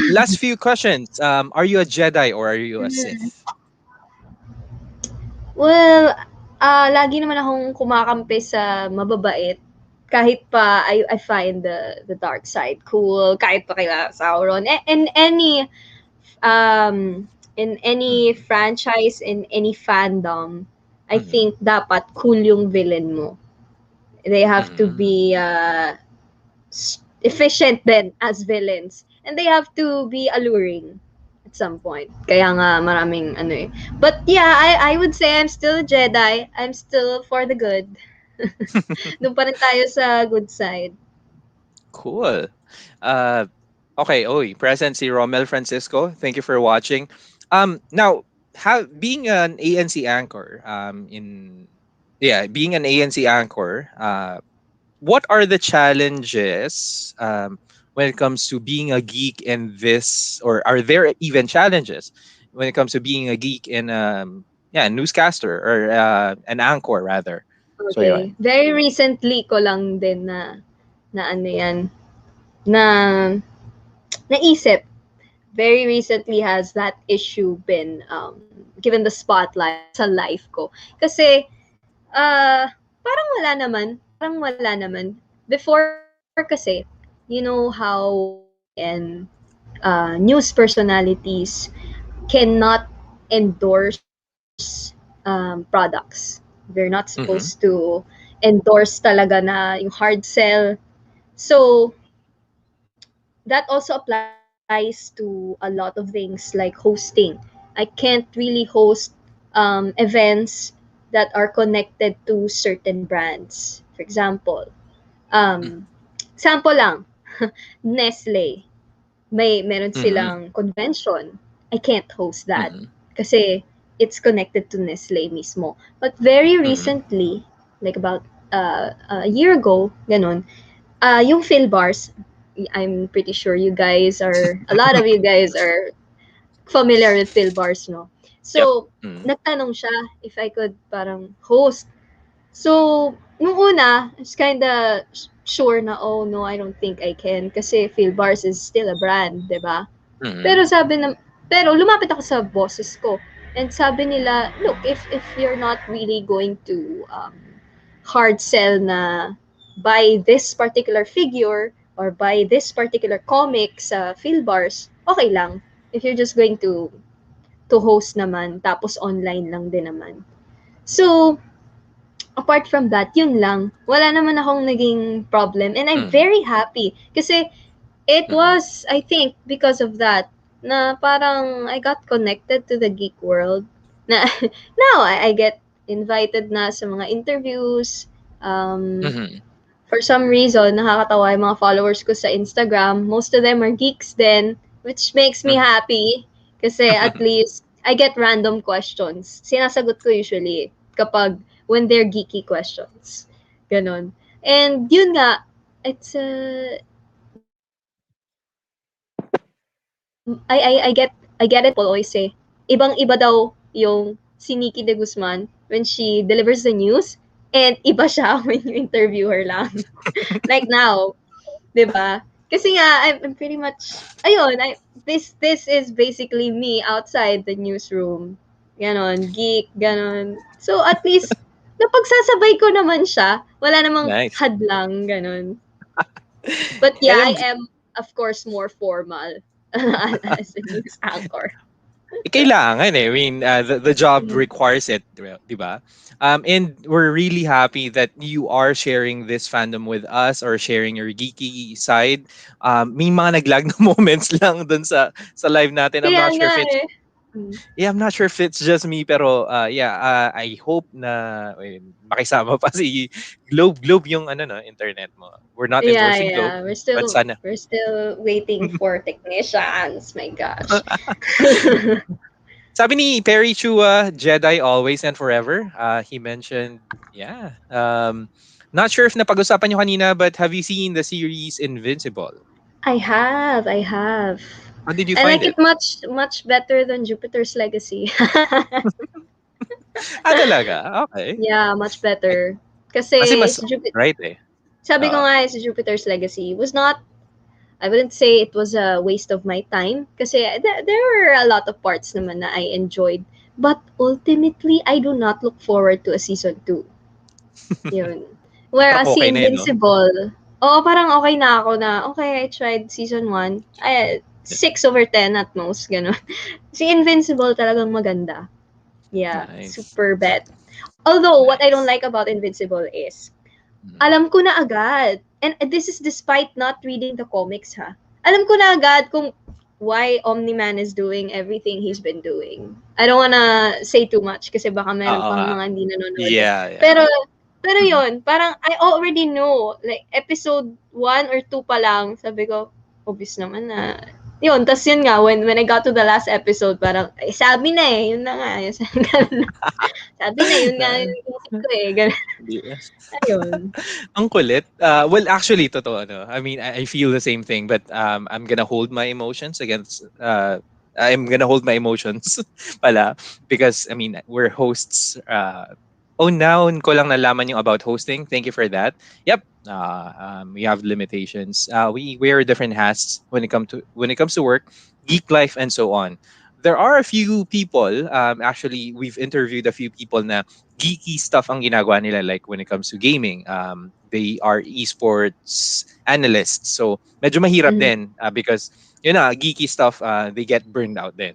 Last few questions. Are you a Jedi or are you a Mm. Sith? Well, lagi naman akong kumakampi sa mababait. Kahit pa I find the dark side cool, kahit pa kila Sauron. Um, in any Mhm. franchise, in any fandom, I Mhm. think dapat cool yung villain mo. They have to Mhm. be efficient then as villains. And they have to be alluring at some point. Kaya nga maraming ano eh. But yeah, I would say I'm still a Jedi. I'm still for the good. Doon pa rin tayo sa good side. Cool. Uh, okay. Oy, present si Romel Francisco. Thank you for watching. Now, being an ANC anchor, being an ANC anchor, what are the challenges when it comes to being a geek in this, or are there even challenges when it comes to being a geek in newscaster or an anchor rather? So Okay. yun. Very recently ko lang din na ano yan, na naisip. Very recently has that issue been given the spotlight sa life ko. Kasi parang wala naman. Parang wala naman. Before kasi, you know how media and news personalities cannot endorse products. They're not supposed Mm-hmm. to endorse talaga na yung hard sell. So, that also applies to a lot of things like hosting. I can't really host events that are connected to certain brands. For example, um, sample lang, Nestle. Meron Mm-hmm. silang convention. I can't host that Mm-hmm. kasi it's connected to Nestle mismo. But very Mm-hmm. recently, like about a year ago, ganun, yung Phil bars, I'm pretty sure a lot of you guys are familiar with Phil bars, no? Yep. So, Mm-hmm. nagtanong siya if I could parang host. So, nung una, I was kinda sure na, oh no, I don't think I can kasi Phil bars is still a brand, 'di ba? Mm-hmm. Pero pero lumapit ako sa bosses ko and sabi nila, look, if you're not really going to hard sell na buy this particular figure or buy this particular comic sa Philbars, okay lang. If you're just going to host naman, tapos online lang din naman. So, apart from that, yun lang. Wala naman akong naging problem. And I'm Mm-hmm. very happy. Kasi it Mm-hmm. was, I think, because of that, na parang I got connected to the geek world. Na now I get invited na sa mga interviews. Um, Mm-hmm. for some reason, nakakatawa yung mga followers ko sa Instagram. Most of them are geeks then, which makes me happy. Kasi at least I get random questions. Sinasagot ko usually kapag when they're geeky questions. Ganon. And yun nga, it's I get it. People always say, ibang-iba daw yung si Nikki De Guzman when she delivers the news and iba siya when you interview her lang. Like now, 'di ba? Kasi nga I'm pretty much ayun, this is basically me outside the newsroom. Ganon, geek, ganon. So at least napagsasabay ko naman siya. Wala namang Nice. hadlang, ganon. But And yeah, I then am of course more formal as a news anchor. kailangan eh. I mean, the job Mm. requires it, di ba? And we're really happy that you are sharing this fandom with us or sharing your geeky side. May mga naglag na moments lang dun sa live natin. I'm Kaya not sure nga if it's eh. Mm. Yeah, I'm not sure if it's just me, pero I hope na makisama pa si Globe yung ano no, internet mo. We're not Yeah, endorsing Globe, yeah. but sana. We're still waiting for technicians. My gosh. Sabi ni Perry Chua, Jedi always and forever. He mentioned, yeah. Not sure if napag-usapan nyo kanina, but have you seen the series Invincible? I have. How did you I find like it? it much better than Jupiter's Legacy. Ah, talaga? Okay. Yeah, much Like, better. kasi Kasi mas si Jupiter, right eh. sabi ko Oo. nga si Jupiter's Legacy was not, I wouldn't say it was a waste of my time kasi there were a lot of parts naman na I enjoyed. But ultimately, I do not look forward to a season 2. Yun. Parang Whereas si okay na yun, no? Invincible, oo, parang okay na ako na, okay, I tried season 1. Ay, 6/10 at most, gano'n. Si Invincible talagang maganda. Yeah, Nice. super bad. Although, what I don't Nice. like about Invincible is, Mhm. alam ko na agad. And this is despite not reading the comics, ha. Alam ko na agad kung why Omni-Man is doing everything he's been doing. I don't wanna say too much kasi baka meron Oo pang nga. mga hindi nanonood eh. Yeah, yeah. Pero Mhm. yun, parang I already know. Like, episode 1 or 2 pa lang, sabi ko, obvious naman na. Yun, tas yun nga, when I got to the last episode, parang, ay, sabi na eh, yun na nga. Sabi na, yun nga Na yung isip ko eh. Ganun. yes. Ayun. Ang kulit. Well, actually, totoo, no? I mean, I feel the same thing, but I'm gonna hold my emotions against. I'm gonna hold my emotions, pala, because I mean we're hosts. Oh, now ko lang nalaman yung about hosting. Thank you for that. Yep. We have limitations. We wear different hats when it comes to work, geek life, and so on. There are a few people. Actually, we've interviewed a few people na geeky stuff ang ginagawa nila, like when it comes to gaming. They are esports analysts. So medyo mahirap Mhm. din because yun na, geeky stuff, they get burned out then.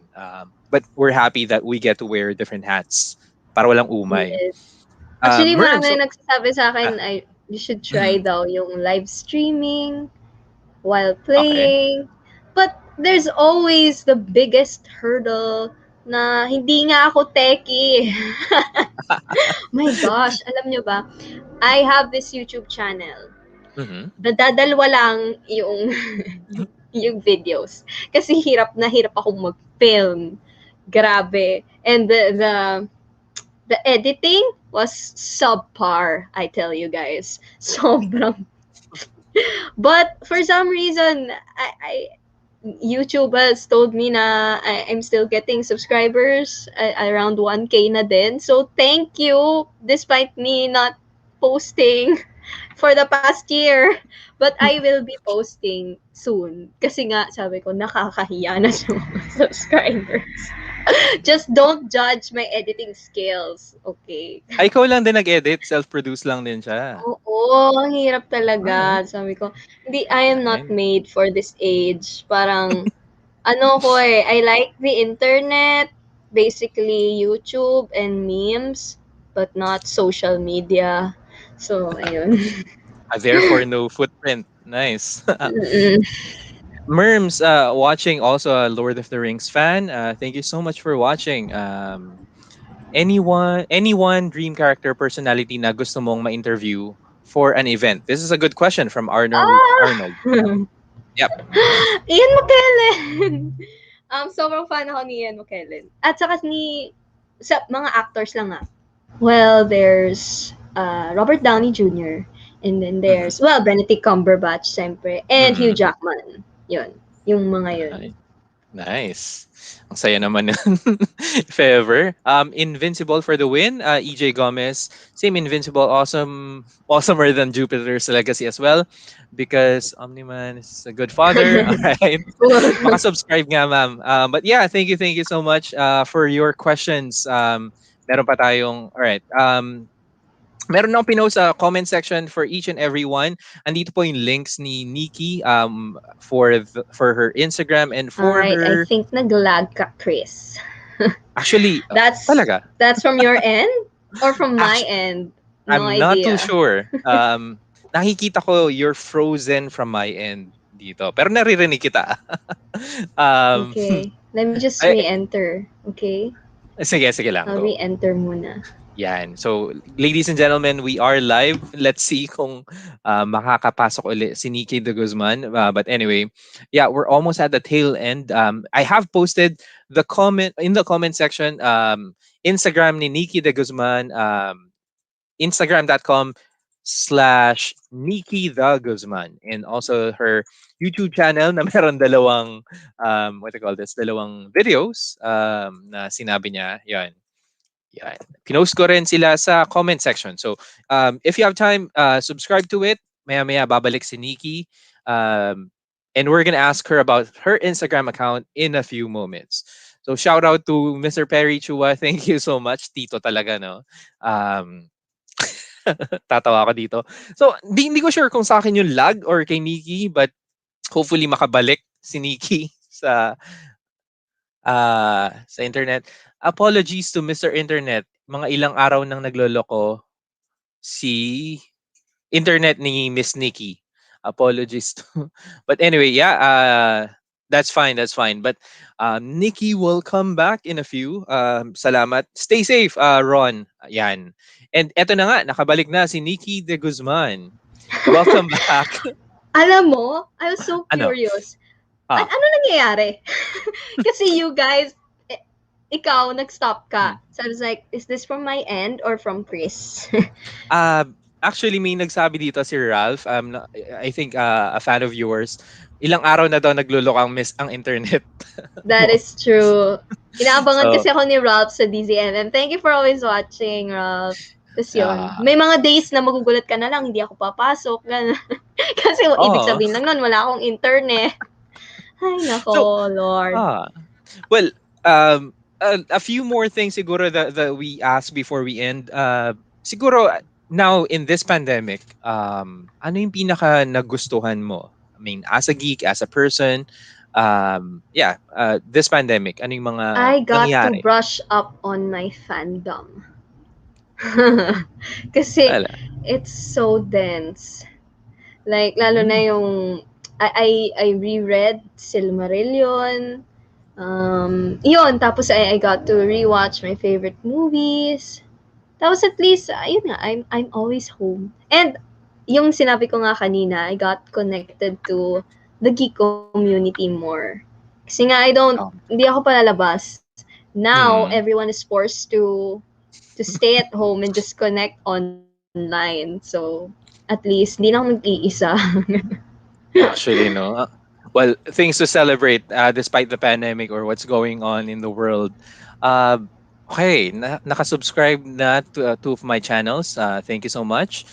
But we're happy that we get to wear different hats para walang umay. Yes. Actually, Merv, marami so, nagsasabi sa ah, akin, ay, you should try mhm, daw yung live streaming while okay. playing. But there's always the biggest hurdle na hindi nga ako techie. My gosh, alam nyo ba? I have this YouTube channel. Mhm. Dadalwa lang yung yung videos. Kasi hirap na hirap akong mag-film. Grabe. And the editing was subpar, I tell you guys. Sobrang. But for some reason, YouTube has told me na I'm still getting subscribers around 1K na din. So thank you despite me not posting for the past year. But I will be posting soon. Kasi nga, sabi ko, nakakahiya na sa mga subscribers. Just don't judge my editing skills, okay? Ay, ikaw lang din nag-edit, self-produce lang din siya. Oo, ang hirap Ah, talaga. Sabi ko, hindi, I am not nice. made for this age. Parang, ano ko eh, I like the internet, basically YouTube and memes, but not social media. So, ayun. Therefore, no footprint. Nice. Mm-mm. Merms, watching, also a Lord of the Rings fan. Thank you so much for watching. Anyone dream character personality na gusto mong ma-interview for an event? This is a good question from Arnold. Ah! Arnold. Yep. Ian McKellen! Sobrang fan ako ni Ian McKellen. At saka sa mga actors lang ah. Well, there's Robert Downey Jr. And then Mhm. there's, well, Benedict Cumberbatch, siyempre. And Hugh Mhm. Jackman. Yun. Yung mga yun. Nice. Nice. Ang saya naman nun. If ever. Invincible for the win. EJ Gomez. Same Invincible. Awesome. Awesomer than Jupiter's Legacy as well. Because Omni-Man is a good father. All right. Pakasubscribe nga, ma'am. But yeah, thank you so much for your questions. Meron pa tayong, all right. Meron akong pinost sa comment section for each and every one. Andito po yung links ni Nikki for her Instagram and for Alright, I her, think naglag ka, Chris. actually, That's talaga. that's from your end or from my Actually, end? No I'm not too idea. sure. Nakikita ko you're frozen from my end dito. Pero naririnig kita. um, Okay. Let me just ay, re-enter. Okay? sige lang, I'll go. re-enter muna. Yan. So, ladies and gentlemen, we are live. Let's see kung makakapasok ulit si Nikki De Guzman. But anyway, yeah, we're almost at the tail end. I have posted in the comment section, Instagram ni Nikki De Guzman, Instagram.com Nikki De Guzman, and also her YouTube channel na meron dalawang what do you call this, dalawang videos na sinabi niya. Yan. Pinost ko rin sila sa comment section. So, if you have time, subscribe to it. Maya-maya babalik si Nikki. And we're gonna ask her about her Instagram account in a few moments. So, shout out to Mr. Perry Chua. Thank you so much. Tito talaga, no? Um, tatawa ako dito. So, hindi ko sure kung sa akin yung lag or kay Nikki, but hopefully makabalik si Nikki sa internet. Apologies to Mr. Internet. Mga ilang araw nang nagloloko si internet ni Miss Nikki. Apologies to. But anyway, yeah, that's fine, that's fine. But Nikki will come back in a few. Salamat. Stay safe, Ron. Yan. And eto na nga, nakabalik na si Nikki De Guzman. Welcome back. Alam mo, I was so Ano? curious. Ah. Ano nangyayari? Kasi you guys, ikaw, nag-stop ka. So I was like, is this from my end or from Chris? Actually, may nagsabi dito si Ralph. I think a fan of yours. Ilang araw na daw naglulok ang internet. That is true. Inaabangan So, kasi ako ni Ralph sa DZMM. Thank you for always watching, Ralph. Tapos yun, Ah. may mga days na magugulat ka na lang, hindi ako papasok. Ganun. Kasi ibig Oo. sabihin lang nun, wala akong internet. Ay, nako, Lord. Well, a few more things siguro that we ask before we end. Siguro now in this pandemic, ano yung pinaka nagustuhan mo? I mean, as a geek, as a person, this pandemic, ano yung mga I got nangyari? to brush up on my fandom. Kasi Wala. it's so dense. Like, lalo na yung, I reread Silmarillion. Yun, tapos I got to rewatch my favorite movies. Tapos at least, yun nga, I'm always home. And yung sinabi ko nga kanina, I got connected to the geek community more. Kasi nga, hindi ako palalabas. Now, everyone is forced to stay at home and just connect online. So, at least, hindi na ako mag-iisa. Actually, no. Well, things to celebrate despite the pandemic or what's going on in the world. Okay, nakasubscribe na to two of my channels. Thank you so much.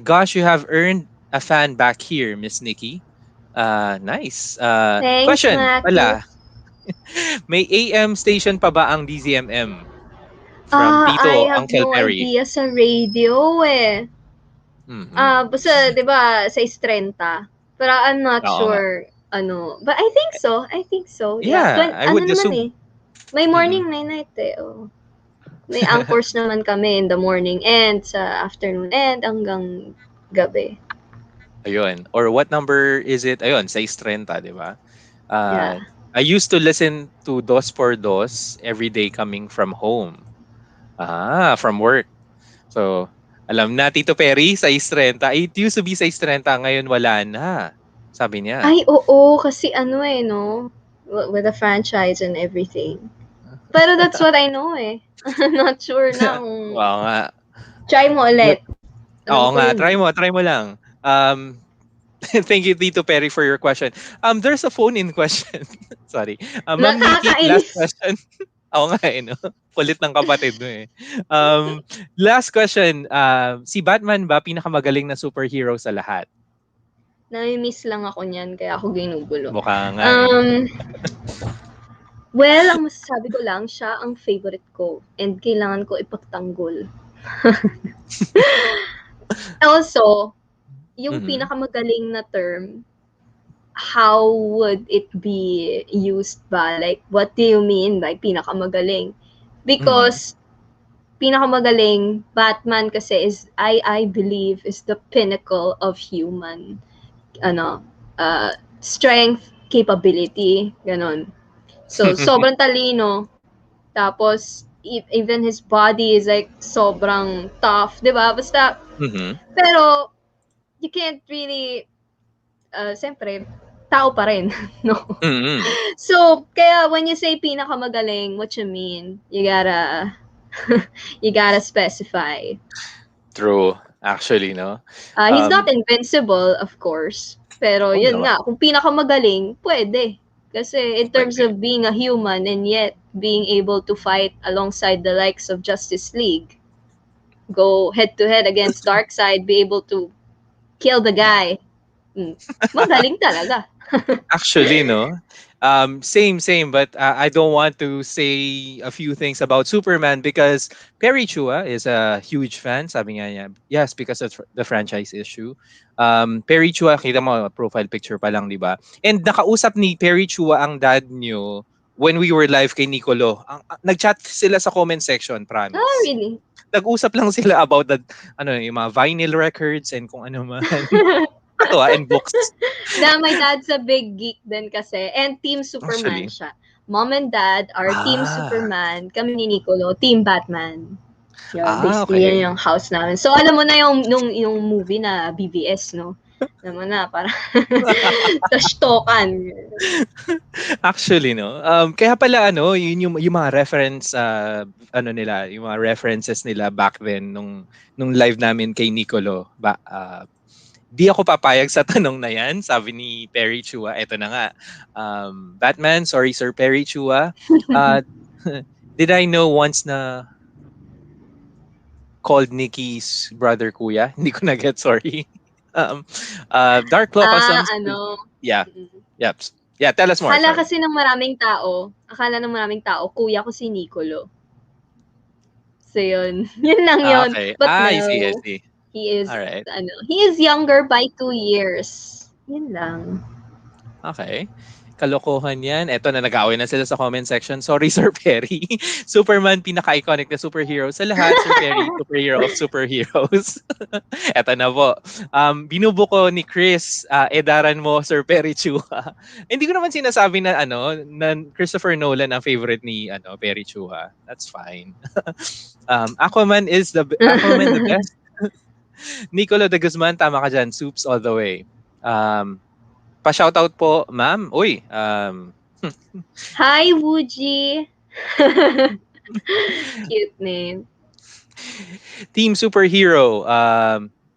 Gosh, you have earned a fan back here, Miss Nikki. Nice. Thanks, Question Maki. pala. May AM station pa ba ang DZMM? From Tito I have Uncle no Perry. idea sa radio eh. Basta, di ba, sa 30. Pero I'm not Oo sure, But I think so. Yeah, I would naman assume. May morning, may night eh. Oh. May anchors naman kami in the morning and sa afternoon and hanggang gabi. Ayun. Or what number is it? Ayun, 6:30, di ba? Yeah. I used to listen to Dos por Dos every day coming from home. From work. So, alam na, Tito Perry, 6:30. It used to be 6:30, ngayon wala na. Sabi niya. Ay, oo, kasi no? With the franchise and everything. Pero that's what I know eh. I'm not sure na kung... Oo nga. Try mo ulit. Oo nga, try mo lang. Thank you, Tito Perry, for your question. There's a phone-in question. Sorry. Ma'am Nikki, last question. Oo nga no? Kulit ng kapatid mo eh. Last question. Si Batman ba pinakamagaling na superhero sa lahat? Nami-miss lang ako niyan, kaya ako ginugulo. Mukha nga Well, ang masasabi ko lang, siya ang favorite ko. And kailangan ko ipagtanggol. Also, yung pinakamagaling na term, how would it be used ba? Like, what do you mean by pinakamagaling? Because pinakamagaling, Batman kasi is, I believe, is the pinnacle of human strength, capability, ganon. So, sobrang talino. Tapos, even his body is like sobrang tough, di ba? Basta, pero, you can't really, siyempre, tao pa rin, no? So, kaya when you say pinakamagaling, what you mean? You gotta specify. True. Actually, no? He's not Um, invincible, of course. Pero Oo yun naman, nga, kung pinakamagaling, pwede. Kasi in terms puwede. of being a human and yet being able to fight alongside the likes of Justice League, go head to head against Darkseid, be able to kill the Yeah. guy. Mm. Magaling talaga. Actually, no? Same, but I don't want to say a few things about Superman because Perry Chua is a huge fan. Sabi nga niya, yes, because of the franchise issue. Perry Chua, kita mo, profile picture pa lang, di ba? And nakausap ni Perry Chua ang dad niyo when we were live kay Nicolo. Nag-chat sila sa comment section, promise. Really? Nag-usap lang sila about the, ano, yung mga vinyl records and kung ano man. Katuwa, and books. My dad's a big geek din kasi. And Team Superman Actually. siya. Mom and Dad are Team Ah. Superman. Kami ni Nicolo, Team Batman. Yun, basically Okay. yun yung house namin. So alam mo na yung movie na BVS, no? Alam mo na, parang tashtokan. Actually, no. Kaya pala ano, yun yung mga reference ano nila, yung mga references nila back then nung live namin kay Nicolo. Di ako papayag sa tanong na yan, sabi ni Perry Chua. Eto na nga. Batman, sorry Sir Perry Chua. Uh, did I know once na called Nikki's brother kuya? Hindi ko na get, sorry. um, Dark Claw Customs. Ano. Yeah. mm. Yep. Yeah, tell us more, Akala sorry. kasi ng maraming tao, kuya ko si Nicolo. So yun. Yun lang yun. Okay. But I see, I no, see. he is, All right. he is younger by 2 years. Yun lang. Okay. Kalokohan yan. Eto na, nag-away na sila sa comment section. Sorry, Sir Perry. Superman, pinaka-iconic na superhero sa lahat. Sir Perry, superhero of superheroes. Eto na po. Binubuko ni Chris, edaran mo, Sir Perry Chua. Hindi ko naman sinasabi na, na Christopher Nolan ang favorite ni Perry Chua. That's fine. Aquaman the best. Nicola De Guzman, tama ka dyan. Soups all the way. Pa-shoutout po, ma'am. Uy, Hi, Wooji. Cute name. Team Superhero.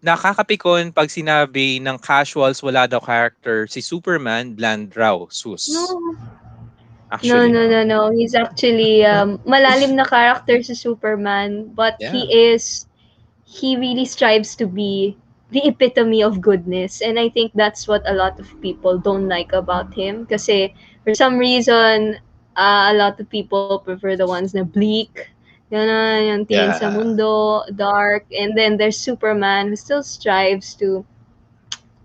Nakakapikon pag sinabi ng casuals wala daw character si Superman, bland raw. Sus. No. Actually, No. He's actually malalim na character si Superman, but Yeah. he really strives to be the epitome of goodness. And I think that's what a lot of people don't like about him. Kasi for some reason, a lot of people prefer the ones na bleak, yung tingin sa Yeah. mundo, dark. And then there's Superman who still strives to,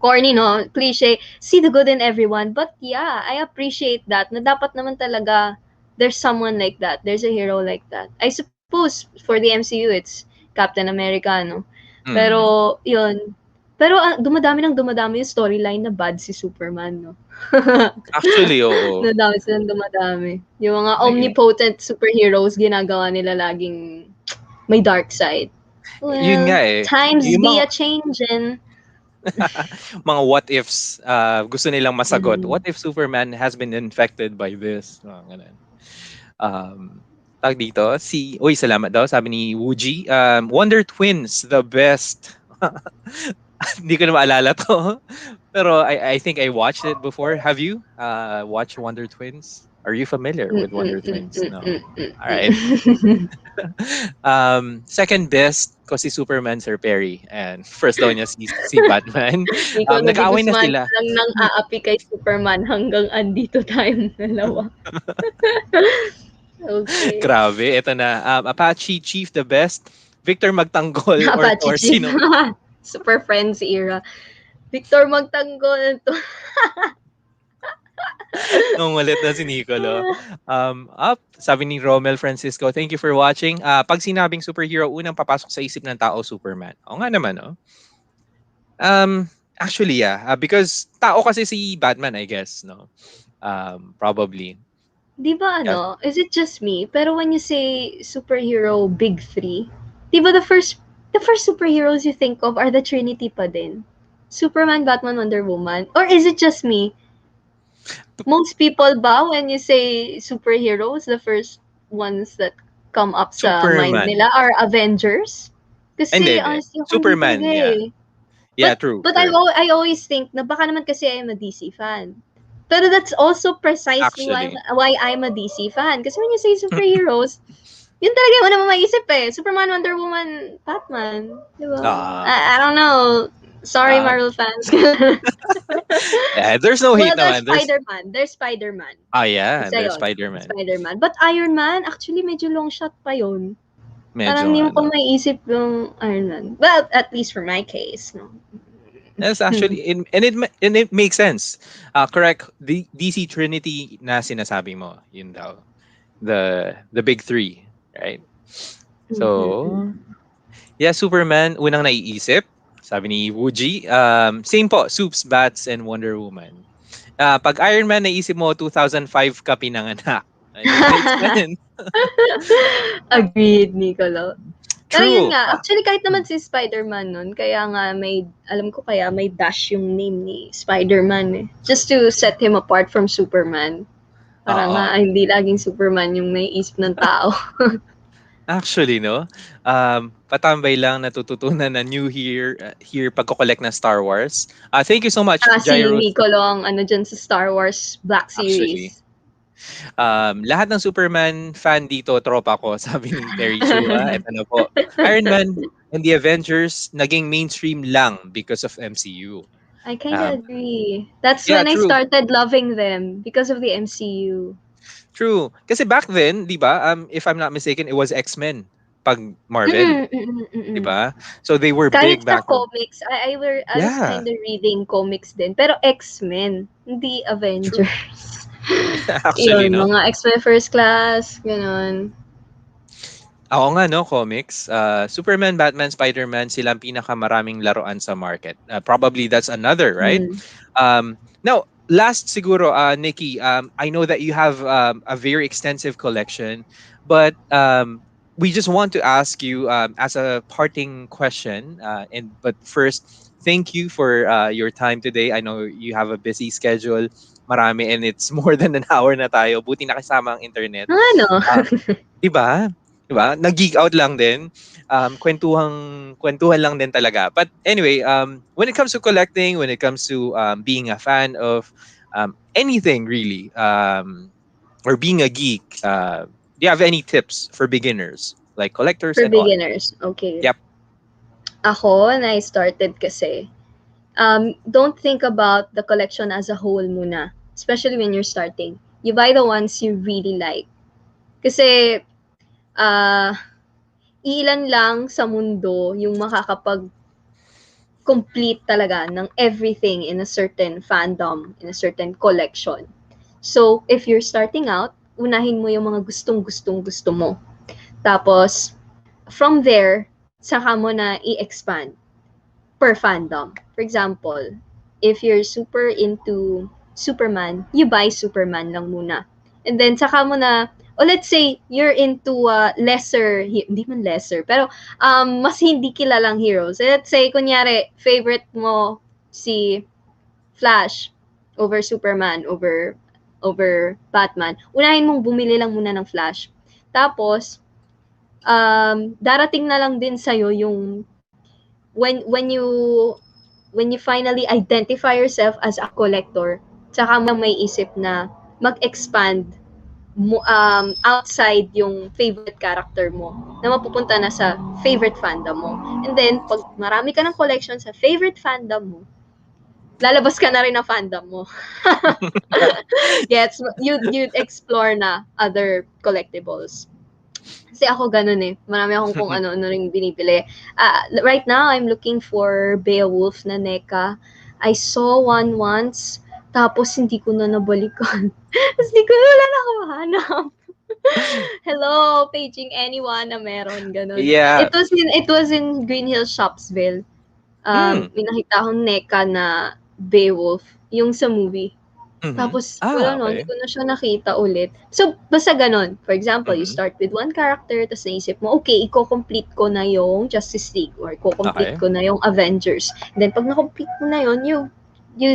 corny, no? Cliche, see the good in everyone. But yeah, I appreciate that. Na dapat naman talaga, there's someone like that. There's a hero like that. I suppose, for the MCU, it's Captain America, no? Pero, yun. Pero dumadami yung storyline na bad si Superman, no? Actually, oo. Nadami silang dumadami. Yung mga Naging- omnipotent superheroes, ginagawa nila laging may dark side. Well, Yun nga eh. times Yung be mga- a changin'. mga what ifs gusto nilang masagot. Mhm. What if Superman has been infected by this? Ganun. Tag dito, uy, salamat daw, sabi ni Wooji. Wonder Twins, the best. Hindi ko na maalala to. Pero I think I watched it before. Have you watched Wonder Twins? Are you familiar with Wonder Twins? No. All right. Second best ko si Superman, Sir Perry. And first daw niya si Batman. Nag-aaway na sila. Lang nang aapi kay Superman hanggang andito tayong dalawa. Okay. Grabe. Ito na. Apache Chief, the best. Victor Magtanggol or Apache Thor, Chief. sino? Super Friends era. Victor Magtanggol. Nung ulit na si Nicolo. Sabi ni Romel Francisco, thank you for watching. Pag sinabing superhero, unang papasok sa isip ng tao, Superman. O nga naman, no? Actually, yeah. Because tao kasi si Batman, I guess, no? Probably. Di ba is it just me? Pero when you say superhero big three, di ba the first superheroes you think of are the Trinity pa din? Superman, Batman, Wonder Woman? Or is it just me? Most people ba, when you say superheroes, the first ones that come up sa mind Superman. nila are Avengers? Hindi, Kasi hindi. honestly ako hindi Superman, talaga yeah. eh. Yeah, But true, but true. I always think na baka naman kasi I'm a DC fan. Pero that's also precisely Actually. why I'm a DC fan. Kasi when you say superheroes, yun talaga yung una mo maisip eh. Superman, Wonder Woman, Batman. Di ba? Ah, I don't know. Sorry, ah, Marvel fans. there's no hate Well, there's naman. There's Spider-Man. There's Spider-Man. yeah, Isa there's yun. Spider-Man. Spider-Man. But Iron Man, actually, medyo long shot pa yun. Medyo Parang hindi mo pa ano. maiisip yung Iron Man. Well, at least for my case. No? That's actually and it makes sense. Correct. The DC Trinity na sinasabi mo, yun daw. The big three, right? So, yeah, Superman unang naiisip. Sabi ni Wuji, same po, Soups, Bats, and Wonder Woman. Pag Iron Man, naisip mo 2005 ka pinanganak. And it makes sense. Agreed, Nicolo. Pero yun True. nga, actually kahit naman si Spider-Man nun, kaya nga alam ko kaya may dash yung name ni Spider-Man eh. Just to set him apart from Superman. Para Oo. nga hindi laging Superman yung naiisip ng tao. Actually, no? Patambay lang natututunan na new here pagko-collect ng Star Wars. Thank you so much, Si Jairus. Nicolo ang dyan sa Star Wars Black Actually. Series. Lahat ng Superman fan dito, tropa ko, sabi ni Terry Chu. Ito na po. Iron Man and the Avengers, naging mainstream lang because of MCU. I kind of Um, agree. That's yeah, when I true. started loving them because of the MCU. True. Kasi back then, di ba, if I'm not mistaken, it was X-Men pag Marvel. Di ba? So they were Kahit big sa back then. comics, I was Yeah. kind of reading comics din. Pero X-Men, hindi Avengers. Actually, Yun, no? mga X-Men First Class, gano'n. Oo nga, no, comics. Superman, Batman, Spider-Man, silang pinakamaraming laruan sa market. Probably that's another, right? Now, last siguro, Nikki, I know that you have a very extensive collection, but we just want to ask you as a parting question. But first, thank you for your time today. I know you have a busy schedule, marami, and it's more than an hour na tayo. Buti nakasama ang internet. Ano? Uh, Di ba? Di ba? Nag-geek out lang din. Kwentuhan lang din talaga. But anyway, when it comes to collecting, when it comes to being a fan of anything really, or being a geek, do you have any tips for beginners, like collectors For and all? beginners, okay. Yep. Ako, na I started kasi, don't think about the collection as a whole muna. Especially when you're starting. You buy the ones you really like. Kasi, ilan lang sa mundo yung makakapag-complete talaga ng everything in a certain fandom, in a certain collection. So, if you're starting out, unahin mo yung mga gusto mo. Tapos, from there, saka mo na i-expand per fandom. For example, if you're super into Superman, you buy Superman lang muna. And then, saka mo na, o let's say, you're into hindi man lesser, pero mas hindi kilalang heroes. Let's say, kunyari, favorite mo si Flash over Superman, over Batman. Unahin mong bumili lang muna ng Flash. Tapos, darating na lang din sa'yo yung when you finally identify yourself as a collector, tsaka mo may isip na mag-expand mo, outside yung favorite character mo na mapupunta na sa favorite fandom mo. And then, pag marami ka ng collection sa favorite fandom mo, lalabas ka na rin ng fandom mo. Yes, you'd explore na other collectibles. Kasi ako ganun eh. Marami akong kung ano-ano rin binibili. Right now, I'm looking for Beowulf na NECA. I saw one once, tapos hindi ko na nabalikan. Tapos hindi ko wala na ako mahanap. Hello, paging anyone na meron, ganun. Yeah. It was in Green Hills Shopsville. May nakita akong NECA na Beowulf, yung sa movie. Tapos, wala no, hindi Okay. ko na siya nakita ulit. So, basta ganon. For example, you start with one character, tapos naisip mo, okay, i-complete ko na yung Justice League or i-complete Okay. ko na yung Avengers. And then, pag na-complete mo na yun, you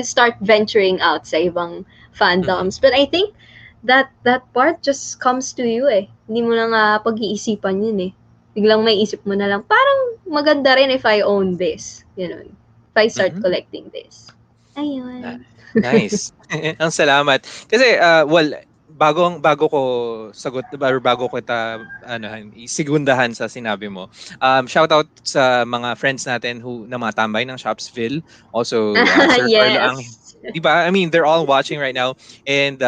start venturing out sa ibang fandoms. But I think that part just comes to you eh. Hindi mo na nga pag-iisipan yun eh. Biglang may isip mo na lang, parang maganda rin if I own this. Ganun. If I start Mhm. collecting this. Na Ayun. nice. Ang salamat. Kasi, well, bago ko sagot or bago kita segundahan sa sinabi mo. Shout out sa mga friends natin who na mga tambay ng Shopsville. Also, Sir Carlo Ang, Yes. 'di ba? I mean, they're all watching right now. And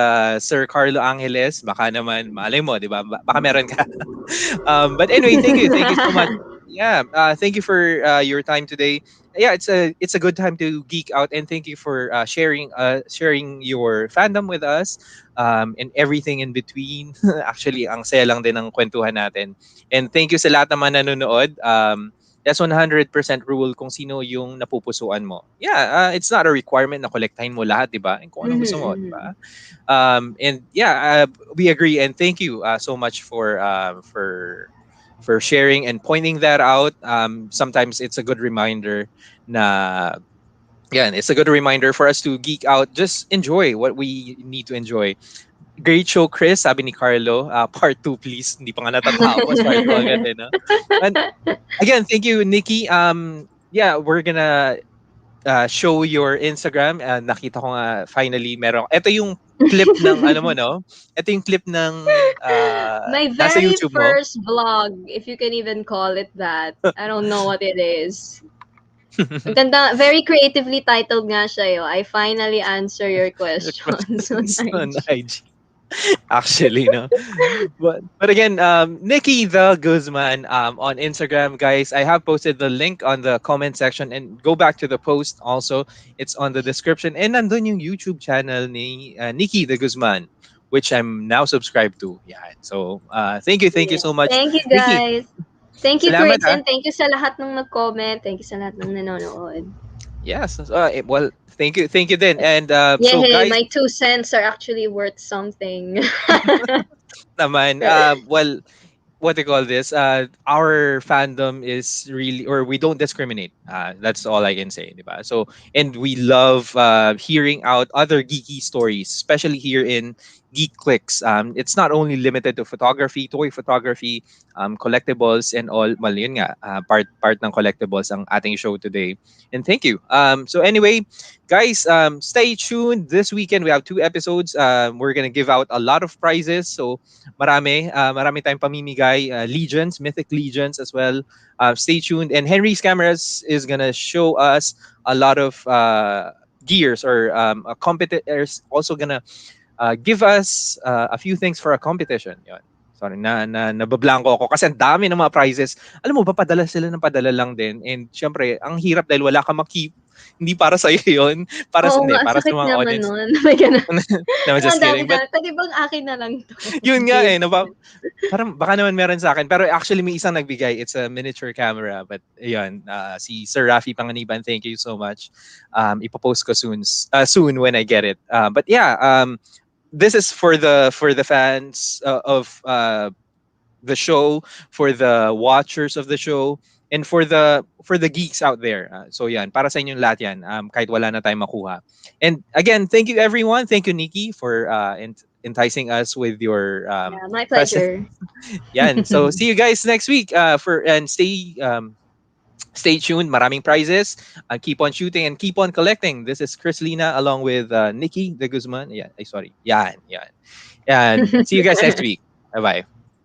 Sir Carlo Angeles, baka naman malay mo, 'di ba? Baka meron ka. But anyway, thank you. Thank you so much. Yeah, thank you for your time today. Yeah, it's a good time to geek out, and thank you for sharing your fandom with us, and everything in between. Actually, ang saya lang din ng kwentuhan natin. And thank you sa lahat ng mga nanonood. That's 100% rule kung sino yung napupusuan mo. Yeah, it's not a requirement na kolektahin mo lahat, 'di ba? Kung anong Mhm, gusto mo, 'di mhm. ba? And yeah, we agree, and thank you so much for sharing and pointing that out. Sometimes it's a good reminder na yeah, it's a good reminder for us to geek out. Just enjoy what we need to enjoy. Great show, Chris. Sabi ni Carlo. Part 2, please. Hindi pa nga natatapos. Part 2 agad eh, no? And again, thank you, Nikki. Yeah, we're gonna show your Instagram. Nakita ko nga finally meron. Ito yung clip ng ano mo, no? Ito yung clip ng My nasa very YouTube mo. first vlog, if you can even call it that. I don't know what it is. Ang ganda, very creatively titled nga siya, yo. I finally answer your The questions on questions on IG. IG. Actually, no. But again, Nikki the Guzman on Instagram, guys. I have posted the link on the comment section, and go back to the post also. It's on the description, and nandun yung YouTube channel ni Nikki the Guzman, which I'm now subscribed to. Yeah. So thank you Yeah. so much, Thank you, Nikki. guys. Thank you, Salamat, Chris, ah. and thank you sa lahat ng nag-comment. Thank you sa lahat ng nanonood. Yes. Well, thank you then. And Yeah, so hey, guys, my 2 cents are actually worth something. naman, well, what they call this, our fandom is really, or we don't discriminate. That's all I can say, diba? So, and we love hearing out other geeky stories, especially here in Geek Clicks. It's not only limited to photography, toy photography, collectibles, and all. Well, yun nga, part ng collectibles ang ating show today. And thank you. So anyway, guys, stay tuned. This weekend we have 2 episodes. We're gonna give out a lot of prizes. So marami tayong pamimigay, legions, mythic legions as well. Stay tuned, and Henry's Cameras is gonna show us a lot of gears, or a competitors also gonna give us a few things for a competition. Yun. Sorry, nabablanko ako kasi ang dami ng mga prizes. Alam mo ba, padala sila ng padala lang din. And syempre, ang hirap dahil wala ka makip. Hindi para sa iyo 'yon. Oo nga, Para sa sakit mga naman audience. nun. May ganun. No, Ang just kidding. But dami-dami. Pwede bang akin na lang 'to? yun nga Give. eh, parang baka naman meron sa akin. Pero actually may isang nagbigay. It's a miniature camera. But yun, si Sir Rafi Panganiban, thank you so much. Ipopost ko soon when I get it. But yeah, this is for the fans of the show, for the watchers of the show, and for the geeks out there. So yan, para sa inyong lahat yan, kahit wala na tayong makuha. And again, thank you everyone. Thank you, Nikki, for enticing us with your Yeah, my present. pleasure. Yan. So see you guys next week. And stay tuned. Maraming prizes. Keep on shooting and keep on collecting. This is Chris Lina along with Nikki De Guzman. Yeah, sorry. Yan. And see you guys next week. Bye bye.